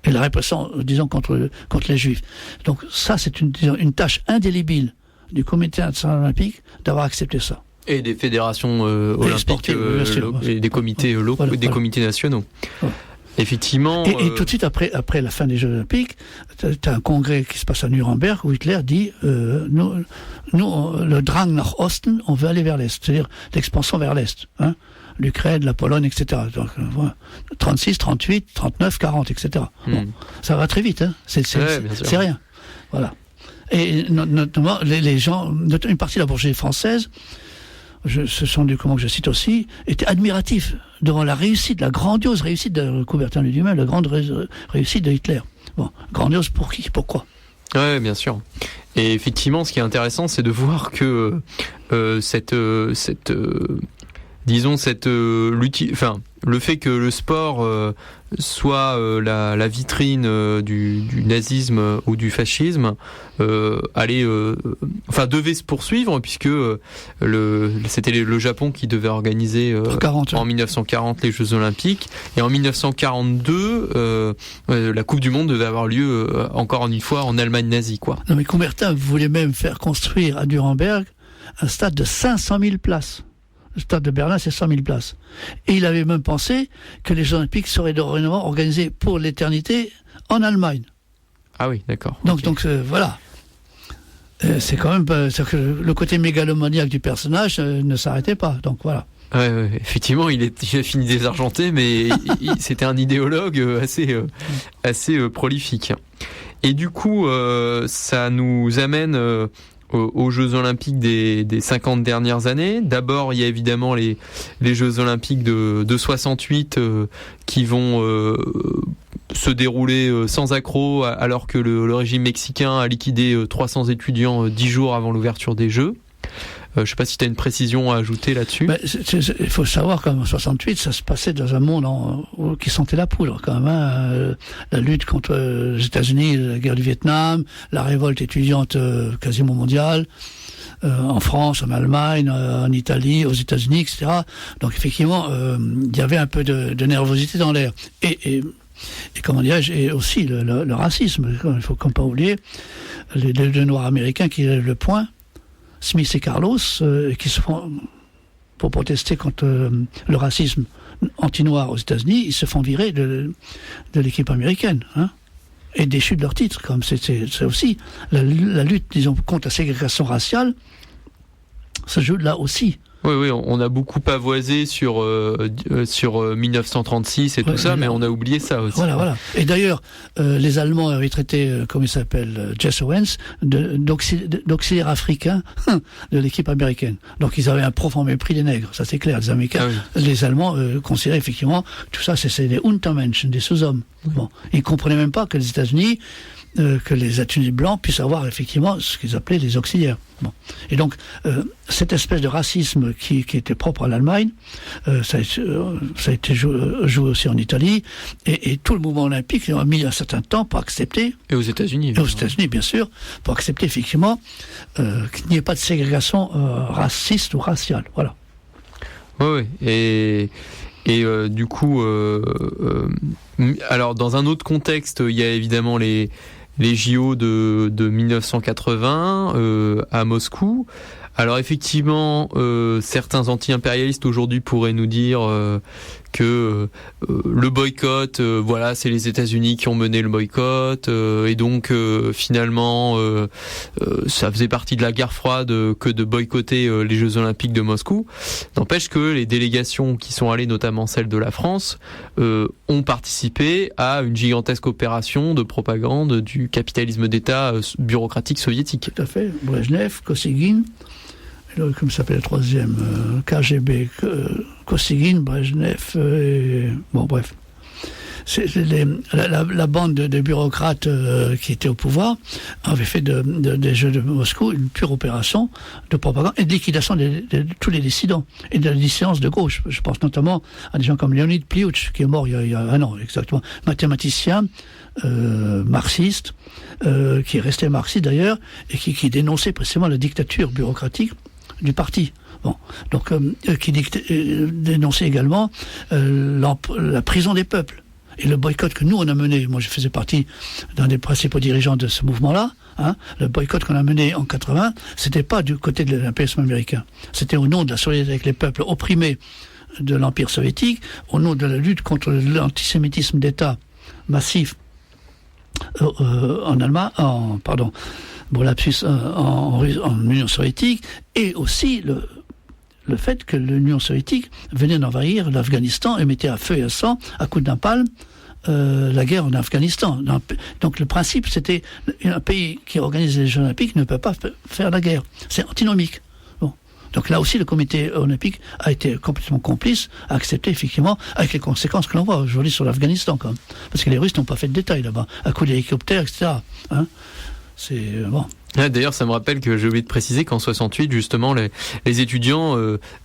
Et la répression, disons, contre les juifs. Donc ça, c'est une tâche indélébile du comité international olympique d'avoir accepté ça. Et des fédérations olympiques et des comités locaux, des comités nationaux. Voilà. Effectivement. Et tout de suite après la fin des Jeux olympiques, tu as un congrès qui se passe à Nuremberg où Hitler dit nous, le Drang nach Osten, on veut aller vers l'Est, c'est-à-dire l'expansion vers l'Est. L'Ukraine, la Pologne, etc. Donc, 36, 38, 39, 40, etc. Bon, ça va très vite, c'est rien. Voilà. Et notamment, les gens, une partie de la bourgeoisie française, ce sont des documents que je cite aussi, étaient admiratifs devant la grandiose réussite de Coubertin lui-même, la grande réussite de Hitler. Bon, grandiose pour qui? Pourquoi? Ouais, bien sûr. Et effectivement, ce qui est intéressant, c'est de voir que le fait que le sport soit la vitrine du nazisme ou du fascisme devait se poursuivre, puisque c'était le Japon qui devait organiser en 1940 les Jeux Olympiques, et en 1942 la Coupe du Monde devait avoir lieu encore une fois en Allemagne nazie, quoi. Non, mais Coubertin voulait même faire construire à Nuremberg un stade de 500 000 places. Le stade de Berlin, c'est 100 000 places. Et il avait même pensé que les Jeux Olympiques seraient dorénavant organisés pour l'éternité en Allemagne. Ah oui, d'accord. Donc voilà. C'est quand même c'est que le côté mégalomaniaque du personnage ne s'arrêtait pas. Donc voilà. Ouais, effectivement, il a fini désargenté, mais c'était un idéologue assez prolifique. Et du coup, ça nous amène aux Jeux Olympiques des 50 dernières années. D'abord, il y a évidemment les Jeux Olympiques de 68 qui vont se dérouler sans accroc, alors que le régime mexicain a liquidé 300 étudiants 10 jours avant l'ouverture des Jeux. Je ne sais pas si tu as une précision à ajouter là-dessus. Il faut savoir qu'en 68, ça se passait dans un monde qui sentait la poudre quand même. Hein. La lutte contre les États-Unis, la guerre du Vietnam, la révolte étudiante quasiment mondiale, en France, en Allemagne, en Italie, aux États-Unis, etc. Donc effectivement, il y avait un peu de nervosité dans l'air. Et comment dirais-je, et aussi le racisme. Il faut pas oublier les deux Noirs américains qui lèvent le poing, Smith et Carlos, qui se font, pour protester contre le racisme anti-noir aux États-Unis, ils se font virer de l'équipe américaine, hein, et déchus de leur titre. Comme c'est aussi la lutte, disons, contre la ségrégation raciale, se joue là aussi. Oui, on a beaucoup pavoisé sur 1936 et tout ça, mais on a oublié ça aussi. Voilà. Et d'ailleurs, les Allemands avaient traité, comment il s'appelle, Jesse Owens, d'auxiliaire africain de l'équipe américaine. Donc ils avaient un profond mépris des nègres, ça c'est clair. Les Américains, les Allemands considéraient effectivement tout ça, c'est des Untermenschen, des sous-hommes. Bon, ils comprenaient même pas que les États-Unis, que les États-Unis blancs puissent avoir effectivement ce qu'ils appelaient les auxiliaires. Bon. Et donc, cette espèce de racisme qui était propre à l'Allemagne, ça a été joué aussi en Italie, et tout le mouvement olympique a mis un certain temps pour accepter. Et aux États-Unis. Et aux États-Unis, bien sûr, pour accepter effectivement qu'il n'y ait pas de ségrégation raciste ou raciale. Voilà. Oui, et du coup, alors dans un autre contexte, il y a évidemment les JO de 1980 à Moscou. Alors effectivement, certains anti-impérialistes aujourd'hui pourraient nous dire que le boycott, voilà, c'est les États-Unis qui ont mené le boycott, et donc finalement, ça faisait partie de la guerre froide que de boycotter les Jeux Olympiques de Moscou. N'empêche que les délégations qui sont allées, notamment celle de la France, ont participé à une gigantesque opération de propagande du capitalisme d'État bureaucratique soviétique. Tout à fait. Brejnev, Kosygin. Comme s'appelle le troisième, KGB, Kosygin, Brejnev, bon bref. La bande de bureaucrates qui étaient au pouvoir avait fait des Jeux de Moscou une pure opération de propagande et de liquidation de tous les dissidents et de la dissidence de gauche. Je pense notamment à des gens comme Leonid Pliouch, qui est mort il y a un an exactement, mathématicien, marxiste, qui est resté marxiste d'ailleurs, et qui dénonçait précisément la dictature bureaucratique du parti. Bon, donc qui dénonçait également la prison des peuples et le boycott que nous on a mené. Moi, je faisais partie d'un des principaux dirigeants de ce mouvement-là. Hein, le boycott qu'on a mené en 80, c'était pas du côté de l'impérialisme américain. C'était au nom de la solidarité avec les peuples opprimés de l'Empire soviétique, au nom de la lutte contre l'antisémitisme d'État massif en Allemagne, en Union soviétique, et aussi le fait que l'Union soviétique venait d'envahir l'Afghanistan et mettait à feu et à sang, à coups de napalm, la guerre en Afghanistan. Donc le principe, c'était un pays qui organise les Jeux Olympiques ne peut pas faire la guerre. C'est antinomique. Bon. Donc là aussi, le comité olympique a été complètement complice, a accepté effectivement, avec les conséquences que l'on voit aujourd'hui sur l'Afghanistan, quand même. Parce que les Russes n'ont pas fait de détails là-bas, à coups d'hélicoptères, etc. Hein. C'est bon. D'ailleurs, ça me rappelle que j'ai oublié de préciser qu'en 68, justement, les étudiants,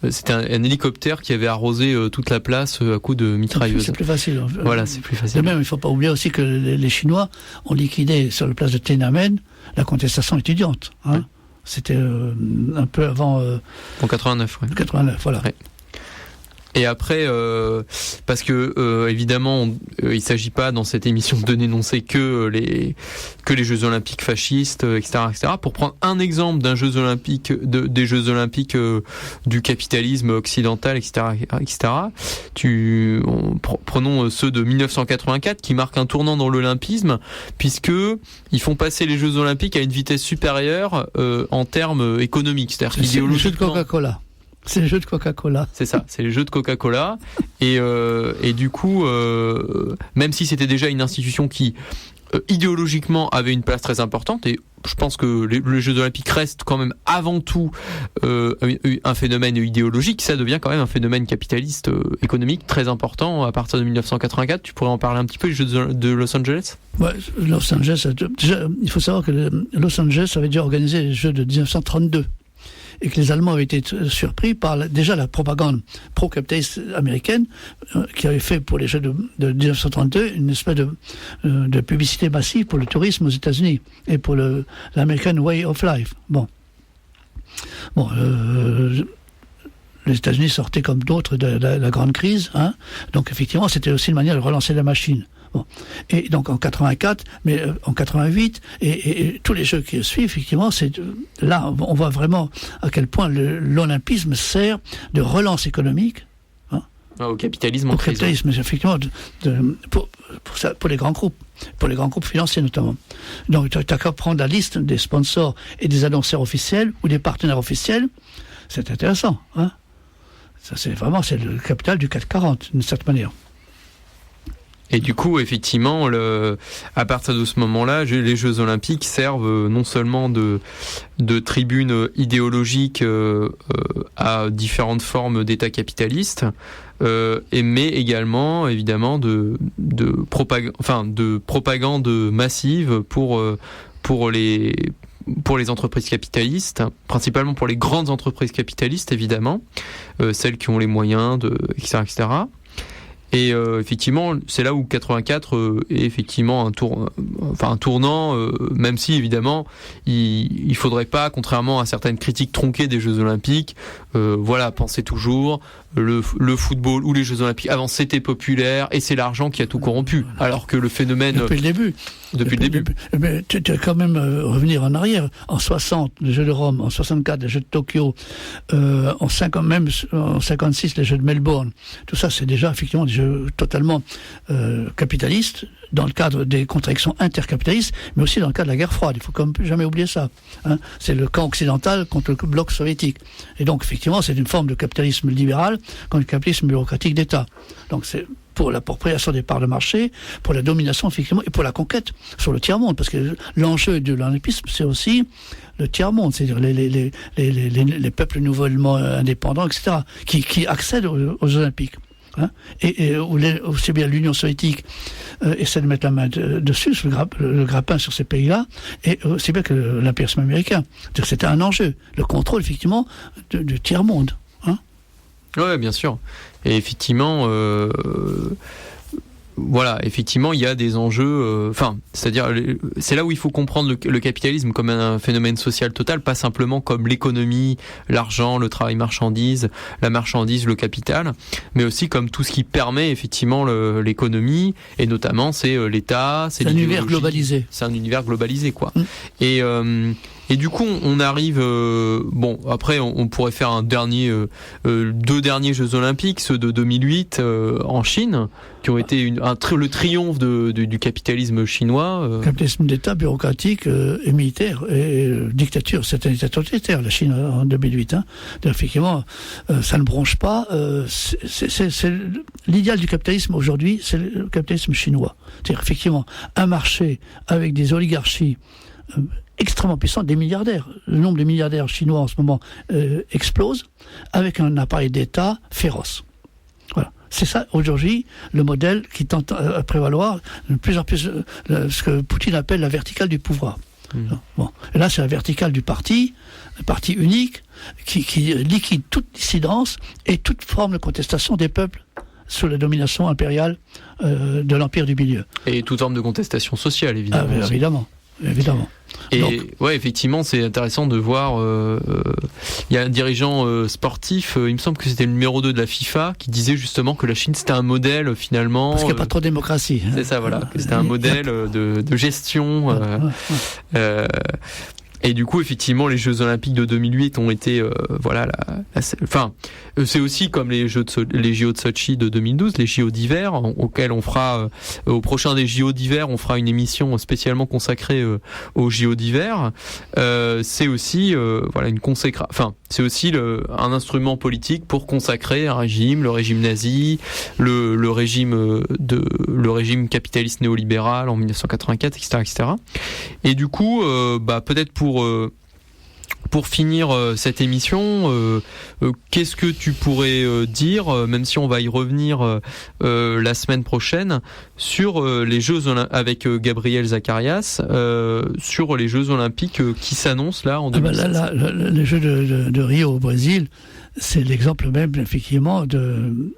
c'était un hélicoptère qui avait arrosé toute la place à coups de mitrailleuses. C'est plus facile. Voilà, c'est plus facile. Et même, il ne faut pas oublier aussi que les Chinois ont liquidé sur la place de Tiananmen la contestation étudiante. Hein. Ouais. C'était un peu avant... en 89, oui. 89, voilà. Ouais. Et après, parce que évidemment, il ne s'agit pas dans cette émission de dénoncer que les Jeux Olympiques fascistes, etc., etc. Pour prendre un exemple d'un Jeux Olympiques, des Jeux Olympiques du capitalisme occidental, etc., etc. Prenons ceux de 1984 qui marquent un tournant dans l'olympisme, puisque ils font passer les Jeux Olympiques à une vitesse supérieure en termes économiques, c'est-à-dire qu'idéologiquement. C'est le jeu de Coca-Cola. C'est les jeux de Coca-Cola. C'est ça, c'est les jeux de Coca-Cola. Et du coup, même si c'était déjà une institution qui idéologiquement avait une place très importante, et je pense que les Jeux Olympiques restent quand même avant tout un phénomène idéologique, ça devient quand même un phénomène capitaliste économique très important à partir de 1984. Tu pourrais en parler un petit peu, les Jeux de Los Angeles ? Ouais, Los Angeles, déjà, il faut savoir que Los Angeles avait déjà organisé les Jeux de 1932. Et que les Allemands avaient été surpris par déjà la propagande pro-capitaliste américaine qui avait fait pour les Jeux de 1932 une espèce de publicité massive pour le tourisme aux États-Unis et pour l'American Way of Life. Bon, les États-Unis sortaient comme d'autres de la grande crise, hein. Donc effectivement, c'était aussi une manière de relancer la machine. Bon. Et donc en 84, mais en 88 et tous les jeux qui suivent, effectivement, là on voit vraiment à quel point l'olympisme sert de relance économique. Hein, au capitalisme. Au capitalisme, effectivement, pour les grands groupes, financiers notamment. Donc tu n'as qu'à prendre la liste des sponsors et des annonceurs officiels ou des partenaires officiels. C'est intéressant. Hein. Ça c'est le capital du CAC 40 d'une certaine manière. Et du coup, effectivement, à partir de ce moment-là, les Jeux Olympiques servent non seulement de tribune idéologique à différentes formes d'État capitaliste, mais également, évidemment, de propagande massive pour les entreprises capitalistes, principalement pour les grandes entreprises capitalistes, évidemment, celles qui ont les moyens, etc., etc. Et effectivement, c'est là où 84 est effectivement un tournant, même si évidemment il faudrait pas, contrairement à certaines critiques tronquées des Jeux Olympiques, penser toujours le football ou les Jeux Olympiques avant c'était populaire et c'est l'argent qui a tout corrompu, alors que le phénomène depuis le début. Mais tu as quand même revenir en arrière. En 60, les Jeux de Rome, en 64, les Jeux de Tokyo, en 56, les Jeux de Melbourne. Tout ça, c'est déjà effectivement des jeux totalement capitalistes, dans le cadre des contradictions intercapitalistes, mais aussi dans le cadre de la guerre froide. Il faut quand même jamais oublier ça. Hein. C'est le camp occidental contre le bloc soviétique. Et donc, effectivement, c'est une forme de capitalisme libéral contre le capitalisme bureaucratique d'État. Donc, c'est pour l'appropriation des parts de marché, pour la domination, effectivement, et pour la conquête sur le tiers-monde. Parce que l'enjeu de l'olympisme, c'est aussi le tiers-monde, c'est-à-dire les peuples nouvellement indépendants, etc., qui accèdent aux Olympiques. Hein, et aussi bien l'Union soviétique essaie de mettre la main dessus, sur le grappin sur ces pays-là, et aussi bien que l'impérialisme américain. C'est-à-dire que c'était un enjeu, le contrôle, effectivement, du tiers-monde. Hein. Oui, bien sûr. Et effectivement, effectivement, il y a des enjeux. C'est-à-dire, c'est là où il faut comprendre le capitalisme comme un phénomène social total, pas simplement comme l'économie, l'argent, le travail marchandise, la marchandise, le capital, mais aussi comme tout ce qui permet effectivement l'économie, et notamment c'est l'État, c'est un univers globalisé. C'est un univers globalisé, quoi. Et du coup, on arrive. Après, on pourrait faire deux derniers Jeux Olympiques, ceux de 2008 en Chine, qui ont été le triomphe du capitalisme chinois. Capitalisme d'État bureaucratique et militaire et dictature. C'est un État totalitaire, la Chine en 2008. Hein. Effectivement, ça ne bronche pas. C'est l'idéal du capitalisme aujourd'hui, c'est le capitalisme chinois. C'est-à-dire effectivement un marché avec des oligarchies extrêmement puissants, des milliardaires. Le nombre de milliardaires chinois en ce moment explose, avec un appareil d'État féroce. Voilà. C'est ça, aujourd'hui, le modèle qui tente à prévaloir de plus en plus ce que Poutine appelle la verticale du pouvoir. Bon. Et là, c'est la verticale du parti, un parti unique, qui liquide toute dissidence et toute forme de contestation des peuples sous la domination impériale de l'Empire du Milieu. Et toute forme de contestation sociale, évidemment. Évidemment. Et donc, ouais, effectivement, c'est intéressant de voir. Il y a un dirigeant sportif, il me semble que c'était le numéro 2 de la FIFA, qui disait justement que la Chine c'était un modèle finalement. Parce qu'il n'y a pas trop de démocratie. C'est ça, voilà. Que c'était un modèle de gestion. Et du coup, effectivement, les Jeux Olympiques de 2008 ont été, c'est aussi comme les JO de Sochi de 2012, les JO d'hiver, auxquels on fera, au prochain des JO d'hiver, on fera une émission spécialement consacrée aux JO d'hiver. C'est aussi, c'est aussi un instrument politique pour consacrer un régime, le régime nazi, le régime capitaliste néolibéral en 1984, etc. Et du coup, peut-être pour finir cette émission, qu'est-ce que tu pourrais dire, même si on va y revenir la semaine prochaine, sur les Jeux avec Gabriel Zacharias, sur les Jeux Olympiques qui s'annoncent là en 2016. Les Jeux de Rio au Brésil, c'est l'exemple même effectivement du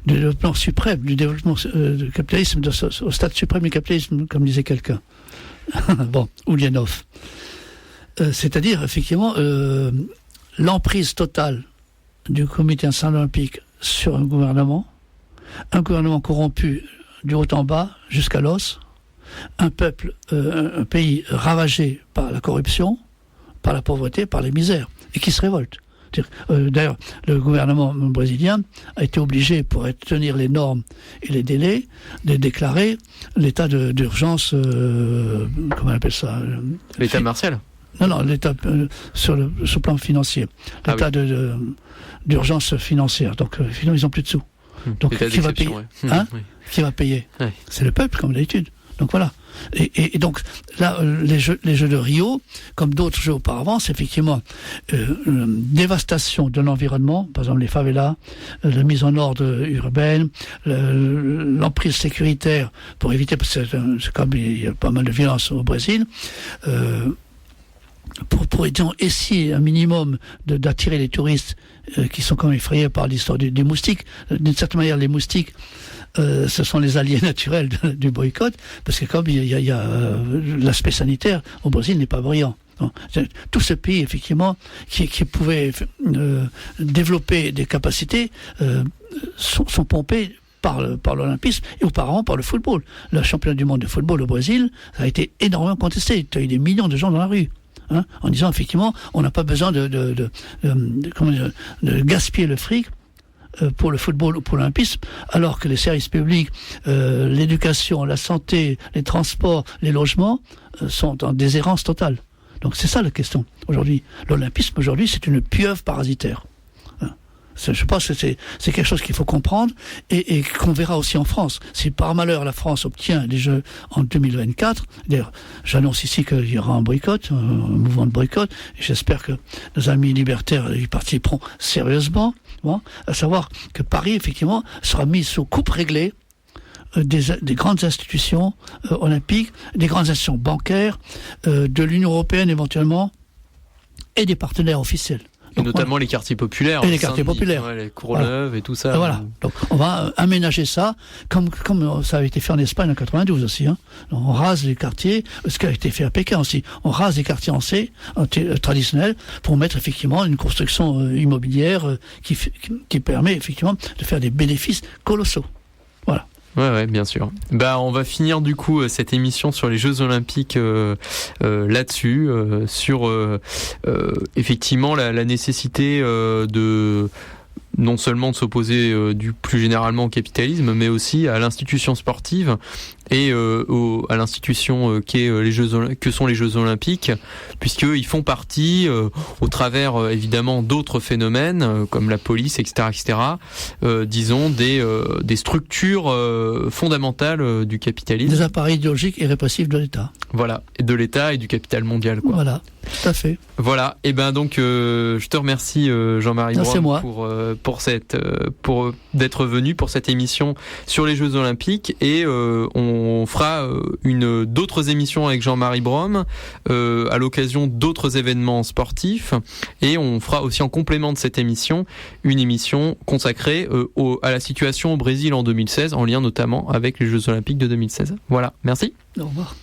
développement suprême, du développement du capitalisme, au stade suprême du capitalisme, comme disait quelqu'un. Bon, Oulianov. C'est-à-dire, effectivement, l'emprise totale du Comité international olympique sur un gouvernement corrompu du haut en bas jusqu'à l'os, un pays ravagé par la corruption, par la pauvreté, par les misères, et qui se révolte. D'ailleurs, le gouvernement brésilien a été obligé, pour tenir les normes et les délais, de déclarer l'état d'urgence, comment on appelle ça ? L'état martial ? Non, l'état sur le plan financier. L'état d'urgence financière. Donc, finalement, ils n'ont plus de sous. Donc, qui va payer ? Qui va payer ? C'est le peuple, comme d'habitude. Donc voilà. Et donc là, les jeux de Rio, comme d'autres jeux auparavant, c'est effectivement dévastation de l'environnement, par exemple les favelas, la mise en ordre urbaine, l'emprise sécuritaire pour éviter, parce que c'est comme il y a pas mal de violence au Brésil, pour essayer un minimum d'attirer les touristes qui sont quand même effrayés par l'histoire des moustiques. D'une certaine manière, les moustiques, ce sont les alliés naturels du boycott, parce que comme il y a l'aspect sanitaire au Brésil n'est pas brillant. Tout ce pays, effectivement, qui pouvait développer des capacités, sont pompés par l'olympisme et auparavant par le football. Le championnat du monde de football au Brésil a été énormément contesté. Il y a eu des millions de gens dans la rue. En disant effectivement, on n'a pas besoin de gaspiller le fric pour le football ou pour l'olympisme, alors que les services publics, l'éducation, la santé, les transports, les logements sont en déshérence totale. Donc c'est ça la question aujourd'hui. L'olympisme aujourd'hui, c'est une pieuvre parasitaire. Je pense que c'est quelque chose qu'il faut comprendre et qu'on verra aussi en France. Si par malheur la France obtient les Jeux en 2024, d'ailleurs j'annonce ici qu'il y aura un boycott, un mouvement de boycott, et j'espère que nos amis libertaires y participeront sérieusement, à savoir que Paris effectivement sera mis sous coupe réglée des grandes institutions olympiques, des grandes institutions bancaires, de l'Union européenne éventuellement, et des partenaires officiels. Et donc, notamment les quartiers populaires. Et les quartiers populaires. Les Courneuve et tout ça. Voilà. Donc on va aménager ça comme ça avait été fait en Espagne en 92 aussi. On rase les quartiers, ce qui a été fait à Pékin aussi. On rase les quartiers anciens, traditionnels, pour mettre effectivement une construction immobilière qui permet effectivement de faire des bénéfices colossaux. Voilà. Ouais, bien sûr. On va finir du coup cette émission sur les Jeux Olympiques là-dessus, sur effectivement la nécessité de non seulement de s'opposer plus généralement au capitalisme, mais aussi à l'institution sportive et à l'institution que sont les Jeux Olympiques, puisqu'ils font partie, au travers évidemment d'autres phénomènes comme la police, etc., disons des structures fondamentales du capitalisme. Des appareils idéologiques et répressifs de l'État. Voilà, de l'État et du capital mondial, quoi. Voilà, tout à fait. Voilà, et donc je te remercie Jean-Marie Brown pour d'être venu pour cette émission sur les Jeux Olympiques, et on on fera d'autres émissions avec Jean-Marie Brom à l'occasion d'autres événements sportifs, et on fera aussi en complément de cette émission une émission consacrée à la situation au Brésil en 2016, en lien notamment avec les Jeux Olympiques de 2016. Voilà, merci. Au revoir.